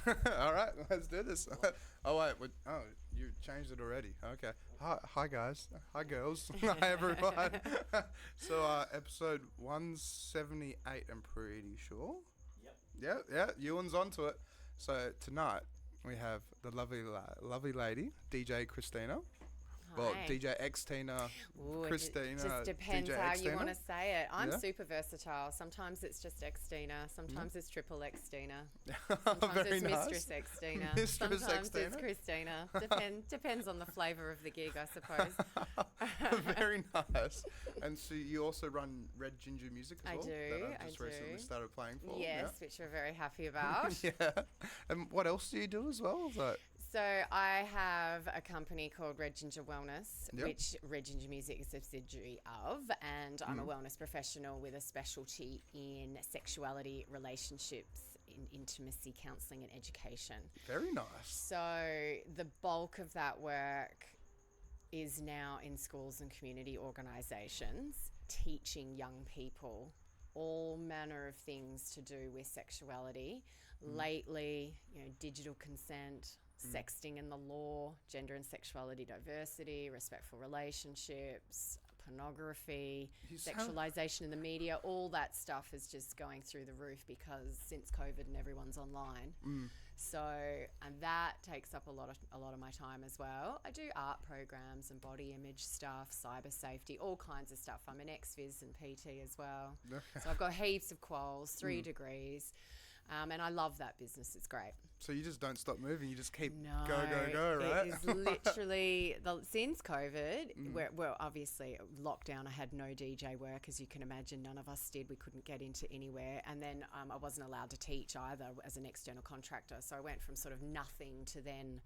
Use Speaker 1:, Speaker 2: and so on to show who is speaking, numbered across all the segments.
Speaker 1: All right, let's do this. Oh wait, you changed it already. Okay. Hi guys. Hi girls. Hi everyone. So episode 178, I'm pretty sure. Yep. Yeah. Ewan's onto it. So tonight we have the lovely lady, DJ Xtina. Well,
Speaker 2: Hi.
Speaker 1: DJ Xtina, Christina,
Speaker 2: It just depends
Speaker 1: DJ
Speaker 2: how
Speaker 1: Xtina.
Speaker 2: you want to say it. I'm
Speaker 1: Yeah.
Speaker 2: super versatile. Sometimes it's just Xtina. Sometimes it's triple Xtina.
Speaker 1: Very
Speaker 2: Sometimes it's
Speaker 1: nice.
Speaker 2: Mistress Xtina.
Speaker 1: Mistress
Speaker 2: Sometimes
Speaker 1: Xtina.
Speaker 2: it's Christina. Depends on the flavour of the gig, I suppose.
Speaker 1: Very nice. And so you also run Red Ginger Music as
Speaker 2: I
Speaker 1: well?
Speaker 2: do,
Speaker 1: That I've just recently started playing for.
Speaker 2: Yes, which we're very happy about.
Speaker 1: Yeah. And what else do you do as well?
Speaker 2: So I have a company called Red Ginger Wellness,
Speaker 1: Yep.
Speaker 2: which Red Ginger Music is a subsidiary of, and I'm a wellness professional with a specialty in sexuality, relationships, in intimacy, counselling and education.
Speaker 1: Very nice.
Speaker 2: So the bulk of that work is now in schools and community organisations, teaching young people all manner of things to do with sexuality. Lately, digital consent, sexting and the law, gender and sexuality diversity, respectful relationships, pornography, sexualization in the media, all that stuff is just going through the roof because since COVID and everyone's online. So, and that takes up a lot of my time as well. I do art programs and body image stuff, cyber safety, all kinds of stuff. I'm an ex-phys and PT as well. So I've got heaps of quals, 3 degrees. And I love that business. It's great.
Speaker 1: So you just don't stop moving. You just keep go,
Speaker 2: No,
Speaker 1: right?
Speaker 2: It is literally, since COVID, well, obviously lockdown, I had no DJ work, as you can imagine. None of us did. We couldn't get into anywhere. And then I wasn't allowed to teach either as an external contractor. So I went from sort of nothing to then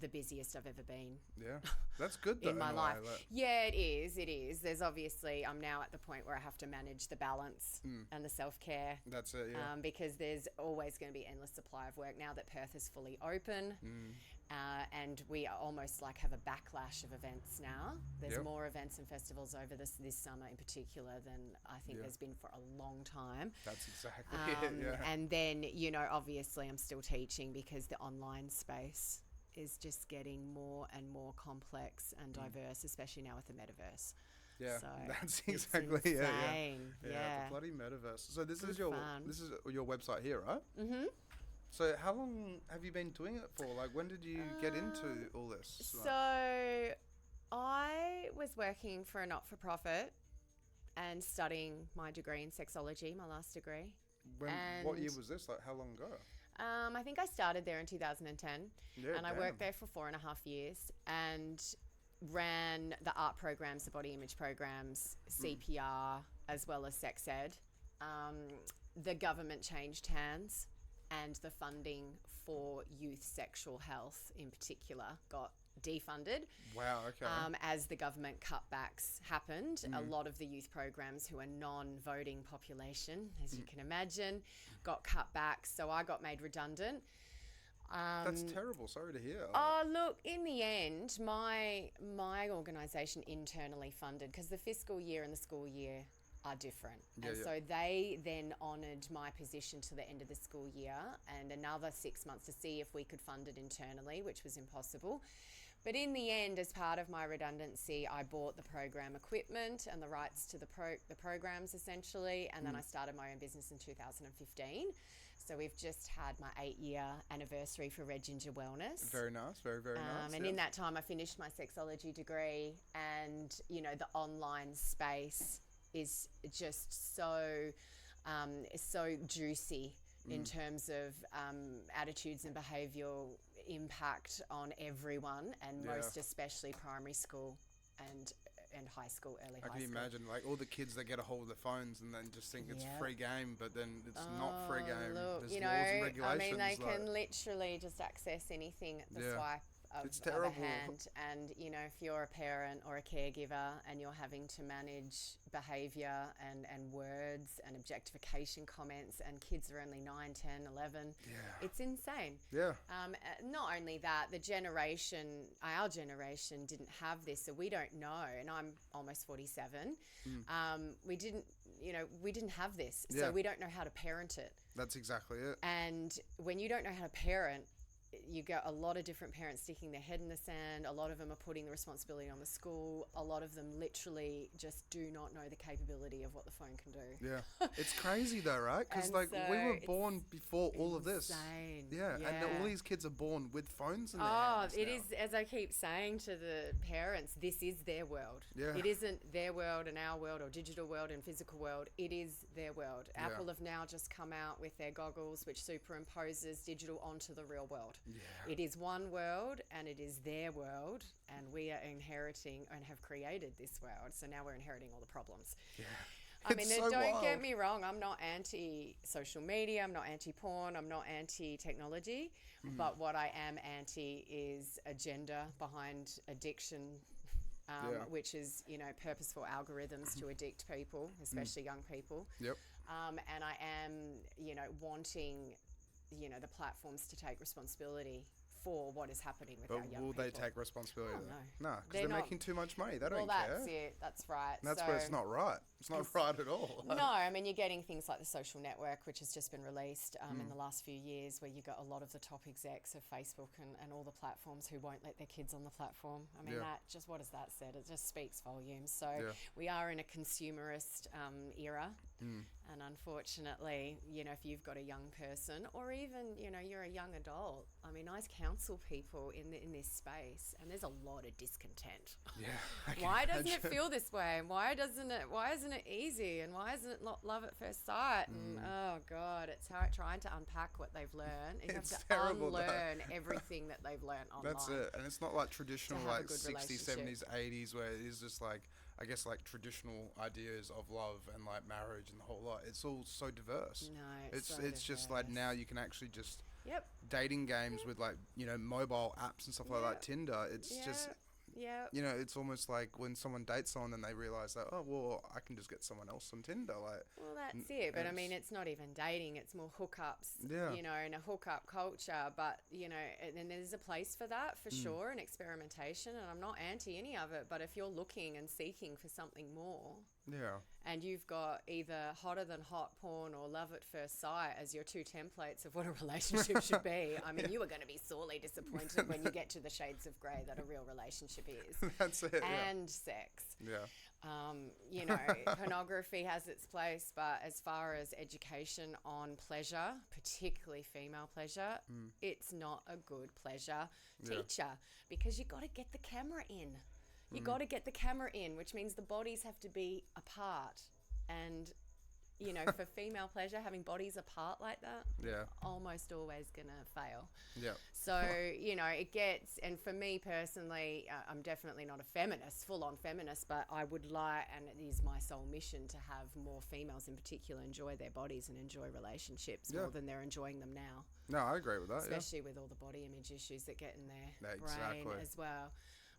Speaker 2: the busiest I've ever been.
Speaker 1: Yeah, that's good though.
Speaker 2: In my
Speaker 1: a
Speaker 2: life.
Speaker 1: way,
Speaker 2: Yeah, it is. There's obviously, I'm now at the point where I have to manage the balance and the self-care.
Speaker 1: That's it, yeah.
Speaker 2: Because there's always going to be endless supply of work now that Perth is fully open. And we almost have a backlash of events now. There's more events and festivals over this summer in particular than I think there's been for a long time.
Speaker 1: That's exactly it, yeah.
Speaker 2: And then, obviously I'm still teaching because the online space is just getting more and more complex and diverse, especially now with the metaverse.
Speaker 1: Yeah,
Speaker 2: So
Speaker 1: that's
Speaker 2: it's
Speaker 1: exactly it.
Speaker 2: insane.
Speaker 1: Yeah, the bloody metaverse. So this is
Speaker 2: fun.
Speaker 1: your website here, right? Mm-hmm. So how long have you been doing it for? When did you get into all this?
Speaker 2: So I was working for a not-for-profit and studying my degree in sexology, my last degree.
Speaker 1: What year was this? How long ago?
Speaker 2: I think I started there in 2010 and I worked there for 4.5 years and ran the art programs, the body image programs, CPR, as well as sex ed. The government changed hands and the funding for youth sexual health in particular got defunded.
Speaker 1: Wow, okay.
Speaker 2: As the government cutbacks happened, a lot of the youth programs who are non-voting population, as you can imagine, got cut back. So I got made redundant.
Speaker 1: That's terrible. Sorry to hear.
Speaker 2: Oh, look, in the end, my organisation internally funded, because the fiscal year and the school year are different. So they then honoured my position to the end of the school year and another 6 months to see if we could fund it internally, which was impossible. But in the end, as part of my redundancy, I bought the program equipment and the rights to the programs essentially, and then I started my own business in 2015. So we've just had my 8-year anniversary for Red Ginger Wellness.
Speaker 1: Very nice, very, very nice.
Speaker 2: And in that time, I finished my sexology degree, and the online space is just so juicy in terms of attitudes and behavioural impact on everyone, and most especially primary school and high school, early high school.
Speaker 1: I can imagine all the kids that get a hold of their phones and then just think it's free game, but then it's not free game.
Speaker 2: Look,
Speaker 1: There's laws and regulations.
Speaker 2: they can literally just access anything at the swipe
Speaker 1: It's
Speaker 2: of
Speaker 1: terrible.
Speaker 2: a hand. And, if you're a parent or a caregiver and you're having to manage behaviour and words and objectification comments, and kids are only 9, 10, 11, it's insane.
Speaker 1: Yeah.
Speaker 2: Not only that, our generation didn't have this, so we don't know. And I'm almost 47. We didn't we didn't have this,
Speaker 1: Yeah.
Speaker 2: so we don't know how to parent it.
Speaker 1: That's exactly it.
Speaker 2: And when you don't know how to parent, you get a lot of different parents sticking their head in the sand. A lot of them are putting the responsibility on the school. A lot of them literally just do not know the capability of what the phone can do.
Speaker 1: Yeah. It's crazy though, right? Because
Speaker 2: And
Speaker 1: like
Speaker 2: so
Speaker 1: we were born before all of this.
Speaker 2: Insane.
Speaker 1: Yeah. And all these kids are born with phones in their
Speaker 2: Oh,
Speaker 1: hands
Speaker 2: it
Speaker 1: now.
Speaker 2: is, as I keep saying to the parents, this is their world.
Speaker 1: Yeah.
Speaker 2: It isn't their world and our world or digital world and physical world. It is their world.
Speaker 1: Yeah.
Speaker 2: Apple have now just come out with their goggles, which superimposes digital onto the real world.
Speaker 1: Yeah.
Speaker 2: It is one world and it is their world, and we are inheriting and have created this world. So now we're inheriting all the problems.
Speaker 1: Yeah.
Speaker 2: I mean,
Speaker 1: It's so
Speaker 2: don't get
Speaker 1: wild.
Speaker 2: me wrong. I'm not anti-social media. I'm not anti-porn. I'm not anti-technology.
Speaker 1: Mm-hmm.
Speaker 2: But what I am anti is agenda behind addiction,
Speaker 1: Yeah.
Speaker 2: which is, purposeful algorithms to addict people, especially young people.
Speaker 1: Yep.
Speaker 2: And I am, wanting, the platforms to take responsibility for what is happening with our
Speaker 1: But
Speaker 2: young
Speaker 1: will
Speaker 2: people.
Speaker 1: they take responsibility?
Speaker 2: Oh,
Speaker 1: No, because
Speaker 2: They're
Speaker 1: they're
Speaker 2: not-
Speaker 1: making too much money. They
Speaker 2: Well,
Speaker 1: don't
Speaker 2: that's
Speaker 1: care.
Speaker 2: it. That's right.
Speaker 1: And that's
Speaker 2: So-
Speaker 1: where it's not right. It's not right at all.
Speaker 2: No, I mean, you're getting things like the Social Network, which has just been released in the last few years, where you got a lot of the top execs of Facebook and all the platforms who won't let their kids on the platform. I mean,
Speaker 1: Yeah.
Speaker 2: that just, what has that said? It just speaks volumes. So
Speaker 1: Yeah.
Speaker 2: we are in a consumerist era. And unfortunately, if you've got a young person or even, you're a young adult, I mean, I counsel people in this space, and there's a lot of discontent.
Speaker 1: Yeah. I can
Speaker 2: Why doesn't it
Speaker 1: imagine.
Speaker 2: feel this way? And why isn't it easy? And why isn't it love at first sight? And oh God, it's trying to unpack what they've learned. You
Speaker 1: It's
Speaker 2: have to
Speaker 1: terrible, though.
Speaker 2: unlearn everything that they've learned online.
Speaker 1: That's it. And it's not like traditional
Speaker 2: have a
Speaker 1: like
Speaker 2: good
Speaker 1: 60s,
Speaker 2: relationship.
Speaker 1: 70s, 80s where it is just like, I guess like traditional ideas of love and like marriage and the whole lot. It's all so diverse.
Speaker 2: No,
Speaker 1: It's just like now you can actually just
Speaker 2: Yep.
Speaker 1: dating games with like, mobile apps and stuff like that, Tinder. It's just,
Speaker 2: Yeah.
Speaker 1: it's almost like when someone dates someone and they realize that, oh, well, I can just get someone else on Tinder. Like,
Speaker 2: Well, that's it. But I mean, it's not even dating. It's more hookups,
Speaker 1: Yeah.
Speaker 2: in a hookup culture. But, and there's a place for that for sure, and experimentation. And I'm not anti any of it. But if you're looking and seeking for something more,
Speaker 1: yeah.
Speaker 2: and you've got either hotter than hot porn or love at first sight as your two templates of what a relationship should be, I mean, you are going to be sorely disappointed when you get to the shades of grey that a real relationship is.
Speaker 1: That's it.
Speaker 2: And sex.
Speaker 1: Yeah.
Speaker 2: Pornography has its place, but as far as education on pleasure, particularly female pleasure, it's not a good pleasure teacher, because you got to get the camera in. You got to get the camera in, which means the bodies have to be apart. And, for female pleasure, having bodies apart like that,
Speaker 1: Yeah.
Speaker 2: almost always going to fail.
Speaker 1: Yeah.
Speaker 2: So, it gets, and for me personally, I'm definitely not a feminist, full-on feminist, but I would like, and it is my sole mission, to have more females in particular enjoy their bodies and enjoy relationships more than they're enjoying them now,
Speaker 1: No, I agree with that.
Speaker 2: especially with all the body image issues that get in their
Speaker 1: Yeah,
Speaker 2: brain
Speaker 1: exactly.
Speaker 2: as well.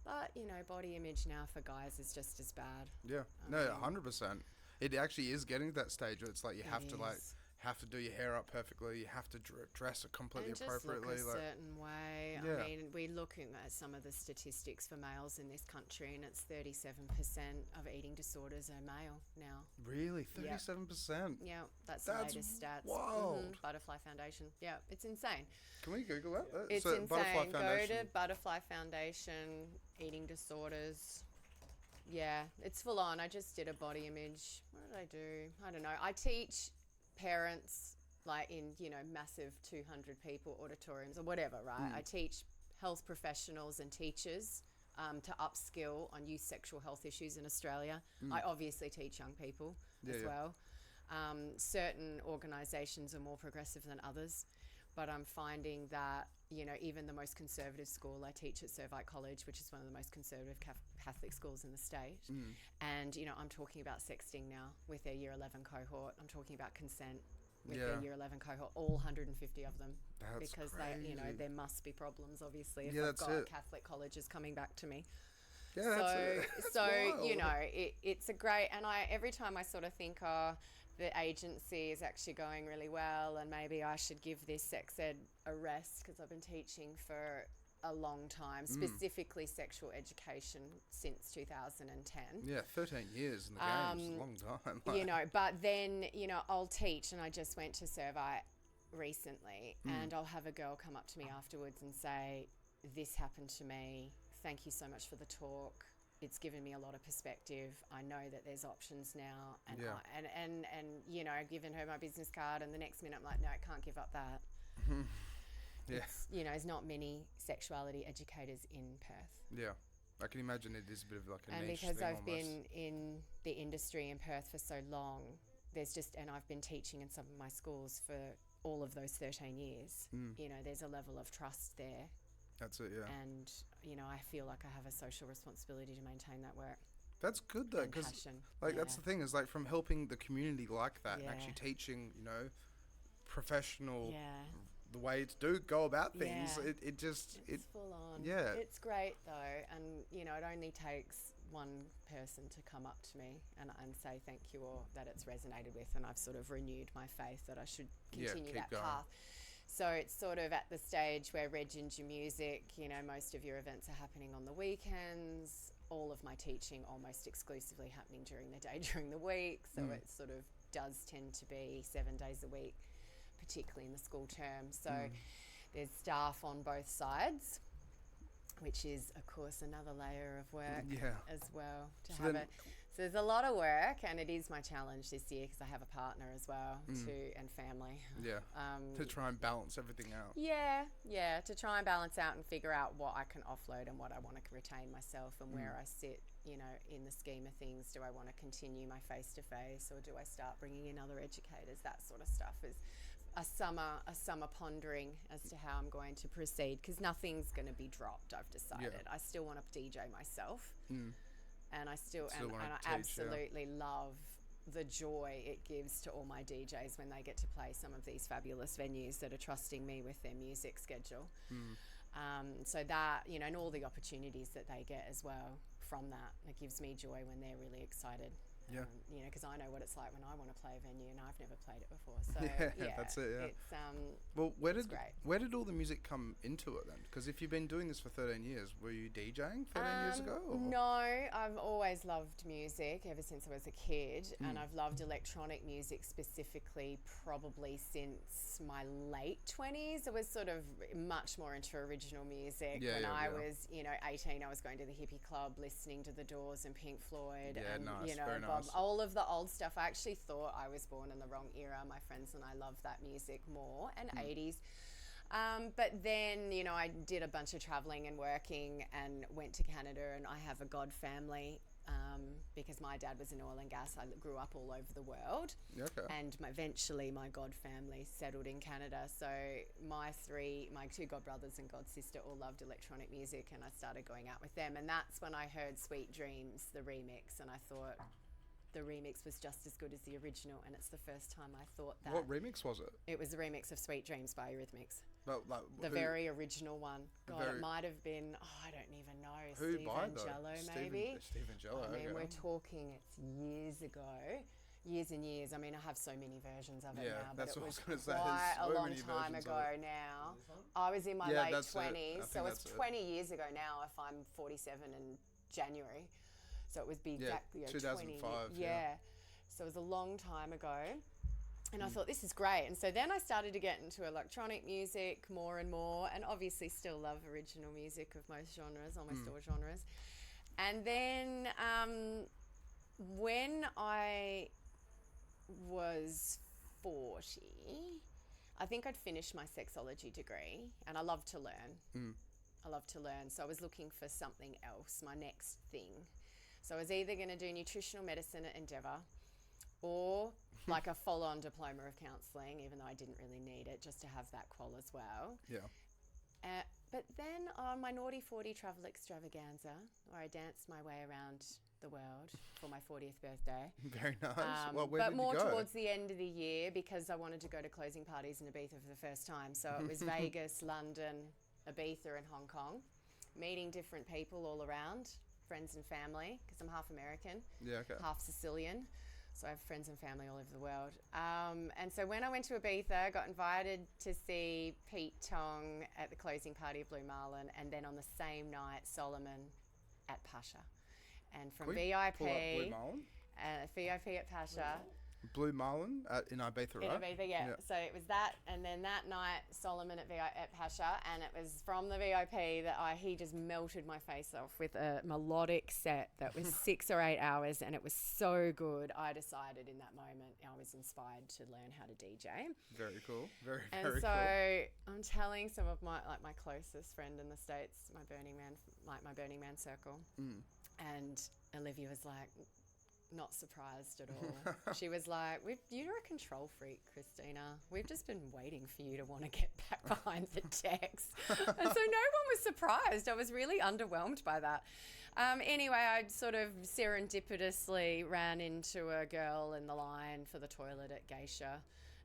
Speaker 2: But, body image now for guys is just as bad.
Speaker 1: Yeah. No, 100%. It actually is getting to that stage where it's like you have to like
Speaker 2: is.
Speaker 1: have to do your hair up perfectly. You have to dress it completely
Speaker 2: And just
Speaker 1: appropriately.
Speaker 2: look a
Speaker 1: Like,
Speaker 2: certain way.
Speaker 1: Yeah.
Speaker 2: I mean, we're looking at some of the statistics for males in this country, and it's 37% of eating disorders are male now.
Speaker 1: really, 37%.
Speaker 2: Yeah, that's the
Speaker 1: That's
Speaker 2: latest stats.
Speaker 1: wild.
Speaker 2: Butterfly Foundation. Yeah, it's insane.
Speaker 1: Can we Google that?
Speaker 2: It's
Speaker 1: So,
Speaker 2: insane.
Speaker 1: Butterfly
Speaker 2: Go
Speaker 1: Foundation.
Speaker 2: to Butterfly Foundation, eating disorders. Yeah, it's full on. I just did a body image. What did I do? I don't know. I teach parents like in, massive 200 people auditoriums or whatever, right? I teach health professionals and teachers to upskill on youth sexual health issues in Australia. I obviously teach young people as well. Certain organisations are more progressive than others, but I'm finding that, even the most conservative school, I teach at Zurich College, which is one of the most conservative Catholic schools in the state. And, I'm talking about sexting now with their Year 11 cohort. I'm talking about consent with their Year 11 cohort, all 150 of them.
Speaker 1: That's
Speaker 2: because
Speaker 1: crazy.
Speaker 2: there must be problems, obviously, if
Speaker 1: Yeah,
Speaker 2: I've
Speaker 1: that's
Speaker 2: got
Speaker 1: it.
Speaker 2: Catholic colleges coming back to me.
Speaker 1: Yeah, that's it. That's wild.
Speaker 2: It's a great, and every time I sort of think, the agency is actually going really well, and maybe I should give this sex ed a rest, because I've been teaching for a long time, specifically sexual education since 2010.
Speaker 1: Yeah, 13 years in the game is a long time.
Speaker 2: You know, but then, you know, I'll teach, and I just went to Servite recently, and I'll have a girl come up to me afterwards and say, this happened to me. Thank you so much for the talk. It's given me a lot of perspective. I know that there's options now. And, and you know, I've given her my business card, and the next minute I'm like, no, I can't give up that.
Speaker 1: Yeah.
Speaker 2: You know, there's not many sexuality educators in Perth.
Speaker 1: Yeah. I can imagine it is a bit of like a
Speaker 2: and
Speaker 1: niche
Speaker 2: because
Speaker 1: thing
Speaker 2: I've
Speaker 1: almost.
Speaker 2: been in the industry in Perth for so long, and I've been teaching in some of my schools for all of those 13 years. You know, there's a level of trust there.
Speaker 1: That's it, yeah.
Speaker 2: And, you know, I feel like I have a social responsibility to maintain that work.
Speaker 1: That's good though, because like that's the thing is like from helping the community like that and actually teaching, you know, professional the way to go about things. It's
Speaker 2: full on.
Speaker 1: Yeah,
Speaker 2: it's great though, and you know, it only takes one person to come up to me and say thank you, or that it's resonated with, and I've sort of renewed my faith that I should continue that path. So it's sort of at the stage where Reg into music, you know, most of your events are happening on the weekends, all of my teaching almost exclusively happening during the day, during the week. So it sort of does tend to be 7 days a week, particularly in the school term. So there's staff on both sides, which is, of course, another layer of work as well. So there's a lot of work, and it is my challenge this year because I have a partner as well and family.
Speaker 1: Yeah, to try and balance everything out.
Speaker 2: Yeah, to try and balance out and figure out what I can offload and what I want to retain myself, and where I sit, you know, in the scheme of things. Do I want to continue my face-to-face, or do I start bringing in other educators? That sort of stuff is a summer pondering as to how I'm going to proceed, because nothing's going to be dropped, I've decided. I still want to DJ myself. And I I absolutely love the joy it gives to all my DJs when they get to play some of these fabulous venues that are trusting me with their music schedule. So that, you know, and all the opportunities that they get as well from that, it gives me joy when they're really excited. You know, because I know what it's like when I want to play a venue and I've never played it before. So
Speaker 1: that's it. Yeah.
Speaker 2: It's
Speaker 1: well, where
Speaker 2: great.
Speaker 1: did all the music come into it then? Because if you've been doing this for 13 years, were you DJing 13 years ago? Or?
Speaker 2: No, I've always loved music ever since I was a kid, and I've loved electronic music specifically probably since my late 20s. I was sort of much more into original music. When I was, you know, 18, I was going to the hippie club, listening to The Doors and Pink Floyd, and you know, all of the old stuff. I actually thought I was born in the wrong era. My friends and I loved that music more, and 80s. But then, you know, I did a bunch of traveling and working and went to Canada, and I have a God family because my dad was in oil and gas. I grew up all over the world. And eventually my God family settled in Canada. So my two God brothers and God sister all loved electronic music, and I started going out with them. And that's when I heard Sweet Dreams, the remix, and I thought the remix was just as good as the original, and it's the first time I thought that.
Speaker 1: What remix was it?
Speaker 2: It was the remix of Sweet Dreams by Eurythmics.
Speaker 1: The
Speaker 2: very original one. God, it might have been, I don't even know,
Speaker 1: Steve
Speaker 2: Angelo maybe?
Speaker 1: Steve Angelo,
Speaker 2: I mean, we're talking, it's years ago. Years and years. I mean, I have so many versions of it now, but it was quite a long time ago now. I was in my late 20s, so it's 20 years ago now if I'm 47 in January. So it would be exactly
Speaker 1: 2005.
Speaker 2: 20, so it was a long time ago. And I thought, this is great. And so then I started to get into electronic music more and more, and obviously still love original music of most genres, almost all genres. And then when I was 40, I think I'd finished my sexology degree, and I love to learn. I love to learn. So I was looking for something else, my next thing. So I was either going to do nutritional medicine at Endeavour, or like a full-on diploma of counselling, even though I didn't really need it, just to have that qual as well. But then on my Naughty 40 travel extravaganza, where I danced my way around the world for my 40th birthday.
Speaker 1: Very nice. Well, where
Speaker 2: but
Speaker 1: did
Speaker 2: more
Speaker 1: you go?
Speaker 2: Towards the end of the year, because I wanted to go to closing parties in Ibiza for the first time. So it was Vegas, London, Ibiza and Hong Kong, meeting different people all around, friends and family, because I'm half American, half Sicilian. So I have friends and family all over the world. And so when I went to Ibiza, I got invited to see Pete Tong at the closing party of Blue Marlin, and then on the same night, Solomon at Pacha. And from VIP,
Speaker 1: Blue Marlin?
Speaker 2: VIP at Pacha.
Speaker 1: Blue Marlin in Ibiza, right?
Speaker 2: In Ibiza, yeah. So it was that, and then that night, Solomon at Pacha, and it was from the VIP that he just melted my face off with a melodic set that was 6 or 8 hours, and it was so good. I decided in that moment I was inspired to learn how to DJ.
Speaker 1: Very cool. Very
Speaker 2: cool. And so I'm telling some of my closest friend in the States, my Burning Man circle, and Olivia was like, not surprised at all. She was like, you're a control freak, Christina. We've just been waiting for you to want to get back behind the decks. And so no one was surprised. I was really underwhelmed by that. Anyway, I sort of serendipitously ran into a girl in the line for the toilet at Geisha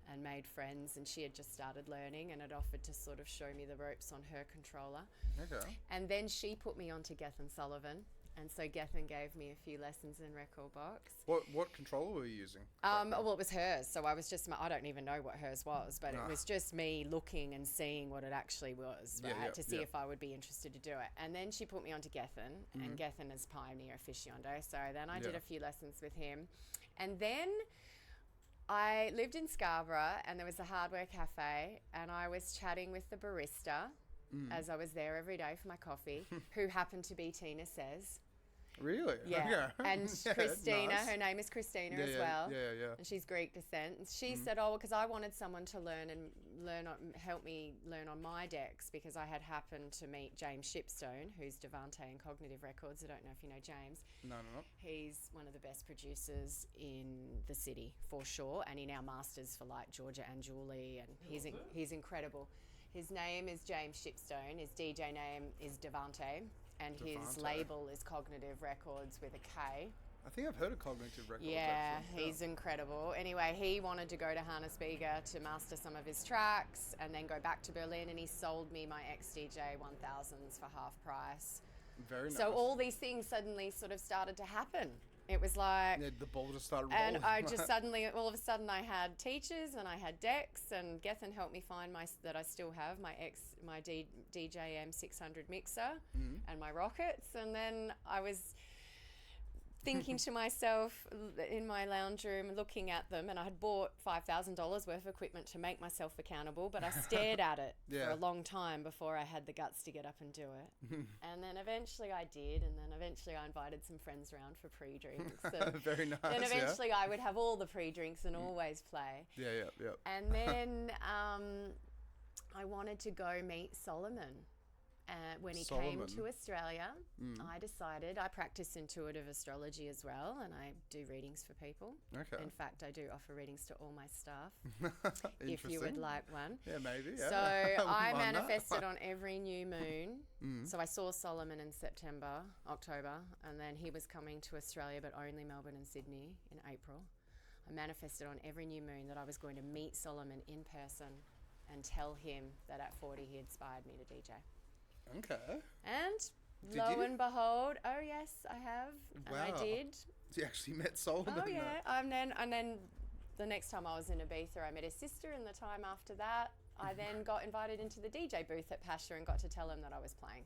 Speaker 2: and made friends, and she had just started learning and had offered to sort of show me the ropes on her controller.
Speaker 1: Okay.
Speaker 2: And then she put me onto Gethin Sullivan. And so Gethin gave me a few lessons in record box.
Speaker 1: What controller were you using?
Speaker 2: Well, it was hers. So I was just, I don't even know what hers was, but it was just me looking and seeing what it actually was, right? To see if I would be interested to do it. And then she put me onto Gethin, and Gethin is pioneer aficionado. So then I did a few lessons with him. And then I lived in Scarborough, and there was a hardware cafe, and I was chatting with the barista as I was there every day for my coffee, who happened to be Tina Says.
Speaker 1: Really?
Speaker 2: Yeah. And Christina,
Speaker 1: nice.
Speaker 2: Her name is Christina as well.
Speaker 1: Yeah.
Speaker 2: And she's Greek descent. And she said, because I wanted someone to help me learn on my decks, because I had happened to meet James Shipstone, who's Devant and Cognitive Records. I don't know if you know James.
Speaker 1: No.
Speaker 2: He's one of the best producers in the city, for sure. And he now masters for like Georgia and Julie, and he's incredible. His name is James Shipstone. His DJ name is Devante. And his label is Cognitive Records with a K.
Speaker 1: I think I've heard of Cognitive Records.
Speaker 2: Yeah,
Speaker 1: actually.
Speaker 2: He's incredible. Anyway, he wanted to go to Hannesbeger to master some of his tracks and then go back to Berlin, and he sold me my XDJ 1000s for half price.
Speaker 1: Very nice.
Speaker 2: So all these things suddenly sort of started to happen. It was like...
Speaker 1: Yeah, the ball just started rolling.
Speaker 2: And I just suddenly, all of a sudden I had teachers and I had decks, and Gethin helped me find that I still have my DJ M600 mixer and my rockets. And then I was thinking to myself in my lounge room, looking at them, and I had bought $5,000 worth of equipment to make myself accountable, but I stared at it for a long time before I had the guts to get up and do it. And then eventually I did, and then eventually I invited some friends around for pre-drinks.
Speaker 1: Very nice.
Speaker 2: Then eventually I would have all the pre-drinks and always play.
Speaker 1: Yeah.
Speaker 2: And then I wanted to go meet Solomon. When he came to Australia, I decided, I practice intuitive astrology as well, and I do readings for people. Okay. In fact, I do offer readings to all my staff, if you would like one.
Speaker 1: Yeah, maybe. Yeah.
Speaker 2: So I manifested on every new moon. So I saw Solomon in October, and then he was coming to Australia, but only Melbourne and Sydney in April. I manifested on every new moon that I was going to meet Solomon in person and tell him that at 40 he inspired me to DJ.
Speaker 1: Okay.
Speaker 2: And lo and behold, oh yes, I have.
Speaker 1: Wow.
Speaker 2: And I did.
Speaker 1: You actually met Solomon.
Speaker 2: Oh yeah. And then the next time I was in Ibiza, I met his sister, and the time after that, I then got invited into the DJ booth at Pacha and got to tell him that I was playing.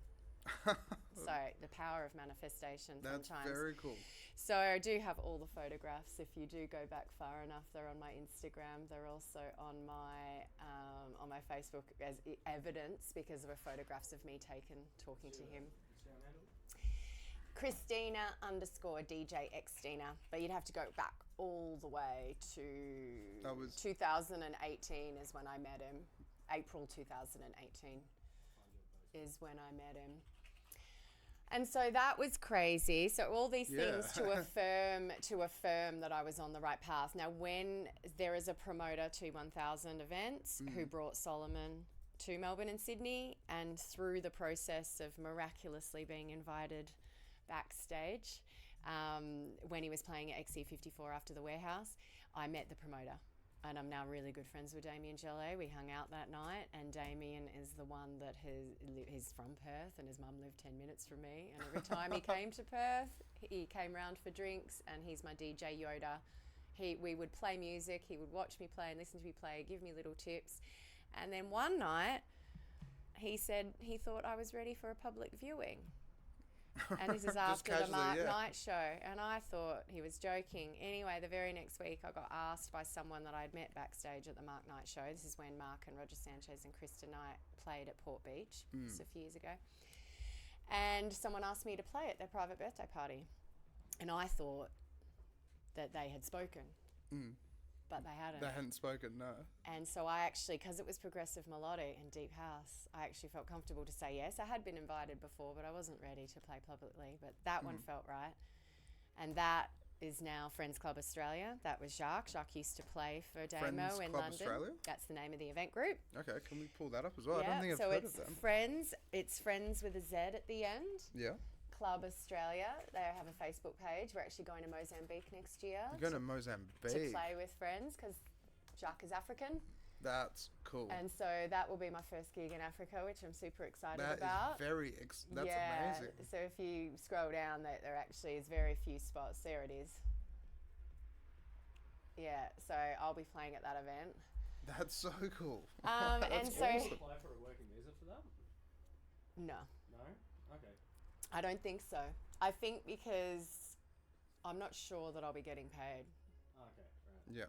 Speaker 2: So the power of manifestation sometimes.
Speaker 1: That's very cool.
Speaker 2: So I do have all the photographs. If you do go back far enough, they're on my Instagram. They're also on my Facebook as evidence, because there were photographs of me taken talking to him. Christina _DJ Xtina. But you'd have to go back all the way to 2018 is when I met him. April 2018 is when I met him. And so that was crazy. So all these things to affirm that I was on the right path. Now, when there is a promoter to 1000 events who brought Solomon to Melbourne and Sydney, and through the process of miraculously being invited backstage when he was playing at XE54 after the Warehouse, I met the promoter. And I'm now really good friends with Damien Gellet. We hung out that night, and Damien is the one that he's from Perth, and his mum lived 10 minutes from me. And every time he came to Perth, he came round for drinks, and he's my DJ Yoda. We would play music, he would watch me play and listen to me play, give me little tips. And then one night, he said he thought I was ready for a public viewing. And this is after the Mark Knight show. And I thought he was joking. Anyway, the very next week, I got asked by someone that I'd met backstage at the Mark Knight show. This is when Mark and Roger Sanchez and Krista Knight played at Port Beach just a few years ago. And someone asked me to play at their private birthday party. And I thought that they had spoken. But they hadn't.
Speaker 1: They hadn't spoken, no. And
Speaker 2: so I actually, because it was progressive melodic and deep house, I actually felt comfortable to say yes. I had been invited before, but I wasn't ready to play publicly. But that one felt right. And that is now Friends Club Australia. That was Jacques. Jacques used to play for Damo in London. Australia? That's the name of the event group.
Speaker 1: Okay, can we pull that up as well? I don't think I've heard of them.
Speaker 2: So it's Friends. It's Friends with a Z at the end.
Speaker 1: Yeah.
Speaker 2: Club Australia. They have a Facebook page. We're actually going to Mozambique next year.
Speaker 1: You're going to Mozambique?
Speaker 2: To play with friends because Jacques is African.
Speaker 1: That's cool.
Speaker 2: And so that will be my first gig in Africa, which I'm super excited about.
Speaker 1: That is that's amazing.
Speaker 2: So if you scroll down, there actually is very few spots. There it is. Yeah, so I'll be playing at that event.
Speaker 1: That's so cool.
Speaker 2: And
Speaker 3: so apply for a working visa for that?
Speaker 2: No.
Speaker 3: No? Okay.
Speaker 2: I don't think so. I think because I'm not sure that I'll be getting paid.
Speaker 3: Okay, right.
Speaker 1: Yeah.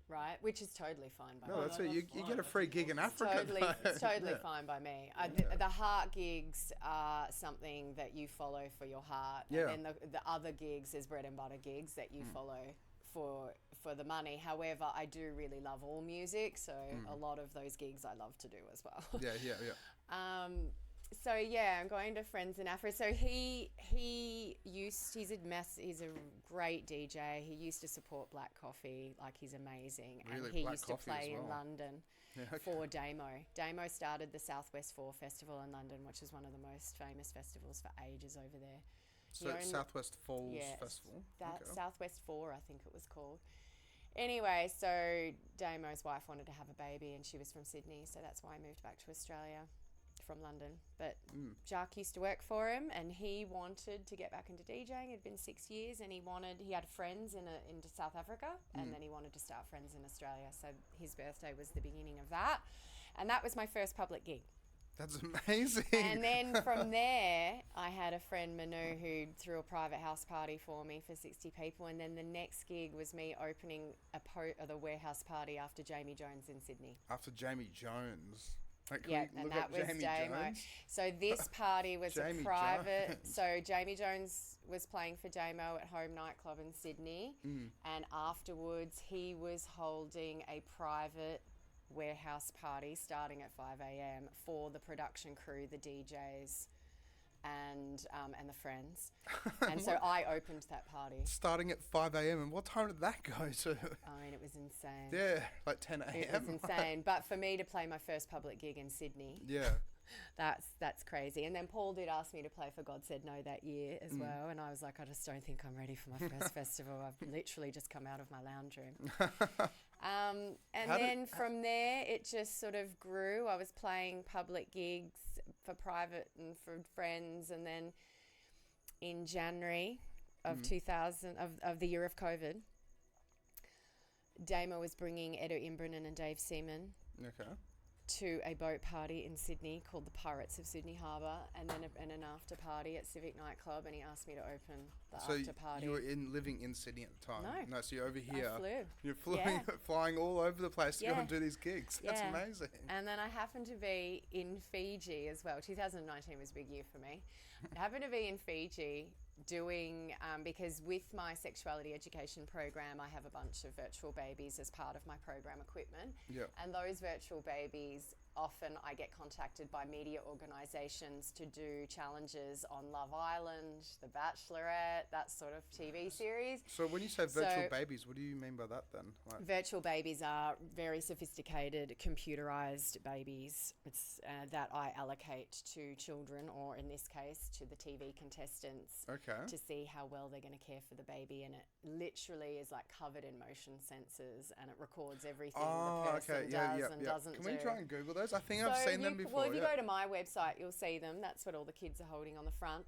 Speaker 2: Right, which is totally fine by me.
Speaker 1: No, that's it. You get a free gig in Africa.
Speaker 2: It's totally fine by me. The heart gigs are something that you follow for your heart.
Speaker 1: Yeah.
Speaker 2: And then the other gigs is bread and butter gigs that you follow for the money. However, I do really love all music, so a lot of those gigs I love to do as well.
Speaker 1: Yeah.
Speaker 2: So yeah, I'm going to Friends in Africa. So he's a great DJ. He used to support Black Coffee, like he's amazing.
Speaker 1: Really?
Speaker 2: And he
Speaker 1: Black
Speaker 2: used to
Speaker 1: Coffee
Speaker 2: play
Speaker 1: as well.
Speaker 2: in London for Damo. Damo started the Southwest 4 Festival in London, which is one of the most famous festivals for ages over there.
Speaker 1: So it's Southwest Falls Festival?
Speaker 2: Southwest 4, I think it was called. Anyway, so Damo's wife wanted to have a baby and she was from Sydney, so that's why I moved back to Australia from London. But Jacques used to work for him and he wanted to get back into DJing. It had been 6 years and he had friends into South Africa and then he wanted to start Friends in Australia. So his birthday was the beginning of that. And that was my first public gig.
Speaker 1: That's amazing.
Speaker 2: And then from there, I had a friend, Manu, who threw a private house party for me for 60 people. And then the next gig was me opening the warehouse party after Jamie Jones in Sydney.
Speaker 1: After Jamie Jones?
Speaker 2: And that was Damo. So this party was a private. So Jamie Jones was playing for Damo at Home Nightclub in Sydney. And afterwards, he was holding a private warehouse party starting at 5 a.m. for the production crew, the DJs, and the friends. And so I opened that party.
Speaker 1: Starting at 5 a.m. and what time did that go to?
Speaker 2: I mean, it was insane.
Speaker 1: Yeah, like 10 a.m.
Speaker 2: It was insane. But for me to play my first public gig in Sydney, that's crazy. And then Paul did ask me to play for God Said No that year as well. And I was like, I just don't think I'm ready for my first festival. I've literally just come out of my lounge room. From there, it just sort of grew. I was playing public gigs for private and for friends. And then in January of 2000, of the year of COVID, Damo was bringing Imbernon and Dave Seaman to a boat party in Sydney called the Pirates of Sydney Harbour, and then an after party at Civic Nightclub, and he asked me to open the after party.
Speaker 1: So you were living in Sydney at the time?
Speaker 2: No.
Speaker 1: So you're over here.
Speaker 2: I flew.
Speaker 1: You're flying all over the place to go and do these gigs. That's amazing.
Speaker 2: And then I happened to be in Fiji as well. 2019 was a big year for me. I happened to be in Fiji doing, because with my sexuality education program, I have a bunch of virtual babies as part of my program equipment. And those virtual babies, often I get contacted by media organisations to do challenges on Love Island, The Bachelorette, that sort of TV series.
Speaker 1: So when you say virtual babies, what do you mean by that then?
Speaker 2: Virtual babies are very sophisticated, computerised babies that I allocate to children, or in this case, to the TV contestants, to see how well they're going to care for the baby. And it literally is like covered in motion sensors, and it records everything the person does and doesn't do.
Speaker 1: Can we try and Google those? I think I've seen them before.
Speaker 2: Well, if you go to my website, you'll see them. That's what all the kids are holding on the front.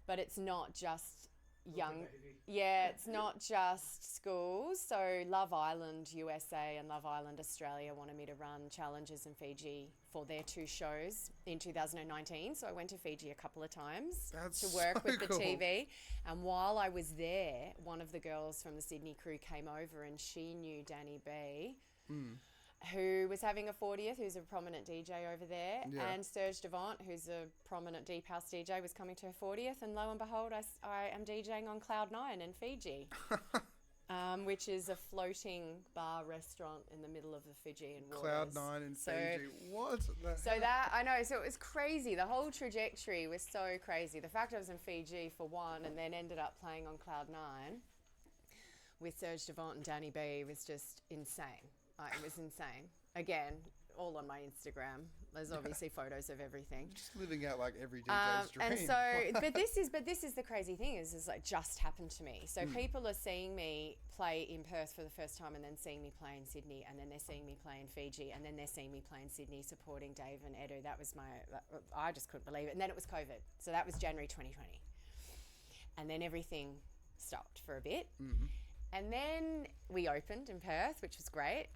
Speaker 2: But it's not just young.
Speaker 3: Baby.
Speaker 2: Yeah, it's not just schools. So Love Island USA and Love Island Australia wanted me to run challenges in Fiji for their 2 shows in 2019. So I went to Fiji a couple of times
Speaker 1: That's
Speaker 2: to work
Speaker 1: so
Speaker 2: with the
Speaker 1: cool.
Speaker 2: TV. And while I was there, one of the girls from the Sydney crew came over and she knew Danny B, who was having a 40th, who's a prominent DJ over there,
Speaker 1: Yeah.
Speaker 2: and Serge Devant, who's a prominent Deep House DJ, was coming to her 40th, and lo and behold, I am DJing on Cloud9 in Fiji, which is a floating bar restaurant in the middle of the Fijian waters.
Speaker 1: Cloud9 in
Speaker 2: So-
Speaker 1: Fiji. What the
Speaker 2: So that, I know, so it was crazy. The whole trajectory was so crazy. The fact I was in Fiji for one and then ended up playing on Cloud9 with Serge Devant and Danny B was just insane. It was insane. Again, all on my Instagram. There's obviously photos of everything.
Speaker 1: Just living out like every DJ's dream.
Speaker 2: And so, but this is the crazy thing is like just happened to me. So people are seeing me play in Perth for the first time, and then seeing me play in Sydney, and then they're seeing me play in Fiji, and then they're seeing me play in Sydney, supporting Dave and Edu. I just couldn't believe it. And then it was COVID, so that was January 2020, and then everything stopped for a bit, and then we opened in Perth, which was great.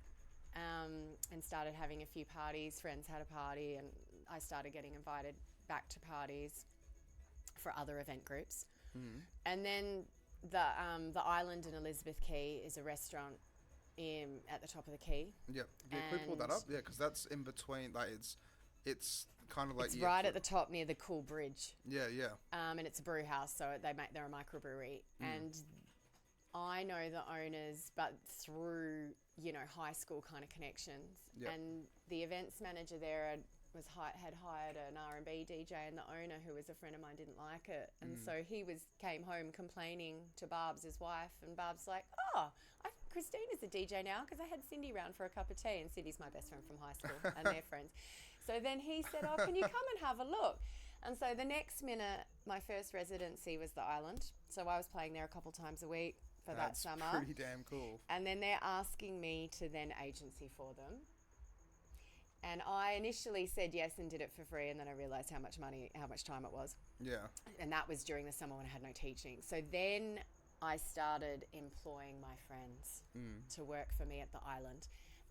Speaker 2: And started having a few parties. Friends had a party, and I started getting invited back to parties for other event groups. And then the Island in Elizabeth Quay is a restaurant at the top of the quay.
Speaker 1: Yep. Yeah, can we pull that up? Yeah, because that's in between. Like it's kind of like
Speaker 2: It's right at the top near the Cool Bridge.
Speaker 1: Yeah, yeah.
Speaker 2: And it's a brew house, so they're a microbrewery. And I know the owners, but through high school kind of connections.
Speaker 1: Yep.
Speaker 2: And the events manager there had hired an R&B DJ, and the owner, who was a friend of mine, didn't like it, and so he came home complaining to Barb's, his wife, and Barb's like, "Oh, I think Christina's a DJ now because I had Cindy round for a cup of tea, and Cindy's my best friend from high school, and they're friends." So then he said, "Oh, can you come and have a look?" And so the next minute, my first residency was the Island, so I was playing there a couple times a week for that summer.
Speaker 1: That's pretty damn cool.
Speaker 2: And then they're asking me to then agency for them. And I initially said yes and did it for free, and then I realised how much time it was.
Speaker 1: Yeah.
Speaker 2: And that was during the summer when I had no teaching. So then I started employing my friends to work for me at the Island.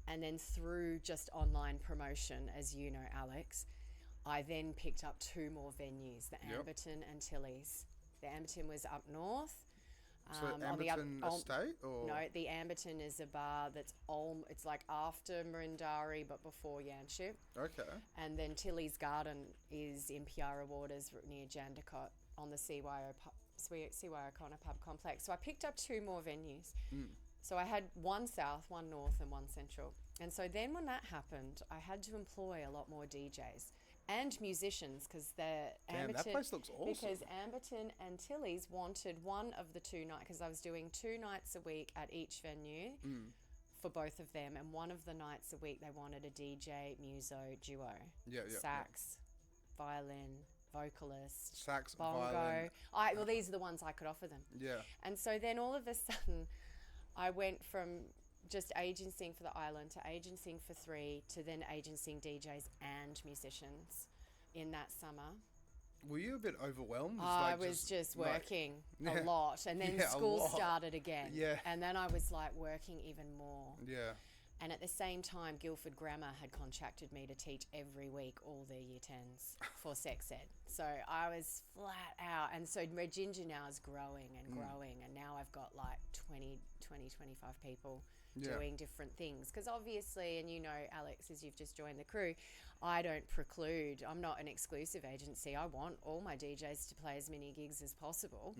Speaker 2: And then through just online promotion, as you know, Alex, I then picked up 2 more venues, the Amberton and Tilly's. The Amberton was up north.
Speaker 1: So Amberton Estate, or
Speaker 2: no? The Amberton is a bar that's it's like after Murindari but before Yanship.
Speaker 1: Okay.
Speaker 2: And then Tilly's Garden is in Piara Waters near Jandakot on the CY O'Connor Pub Complex. So I picked up 2 more venues. So I had 1 south, 1 north, and 1 central. And so then when that happened, I had to employ a lot more DJs. And musicians, because
Speaker 1: Damn, that place looks awesome.
Speaker 2: Because Amberton and Tilly's wanted one of the 2 nights, because I was doing 2 nights a week at each venue for both of them, and one of the nights a week they wanted a DJ muso duo.
Speaker 1: Yeah.
Speaker 2: Sax, violin, vocalist,
Speaker 1: Sax,
Speaker 2: bongo.
Speaker 1: violin.
Speaker 2: Well, these are the ones I could offer them.
Speaker 1: Yeah.
Speaker 2: And so then all of a sudden, I went from just agencying for the Island to agencying for 3 to then agencying DJs and musicians in that summer.
Speaker 1: Were you a bit overwhelmed?
Speaker 2: I was just working a lot, and then school started again.
Speaker 1: Yeah.
Speaker 2: And then I was like working even more.
Speaker 1: Yeah.
Speaker 2: And at the same time, Guildford Grammar had contracted me to teach every week all their year 10s for sex ed. So I was flat out. And so Red Ginger now is growing and growing. And now I've got like 25 people doing different things. Because obviously, and you know, Alex, as you've just joined the crew, I don't preclude. I'm not an exclusive agency. I want all my DJs to play as many gigs as possible.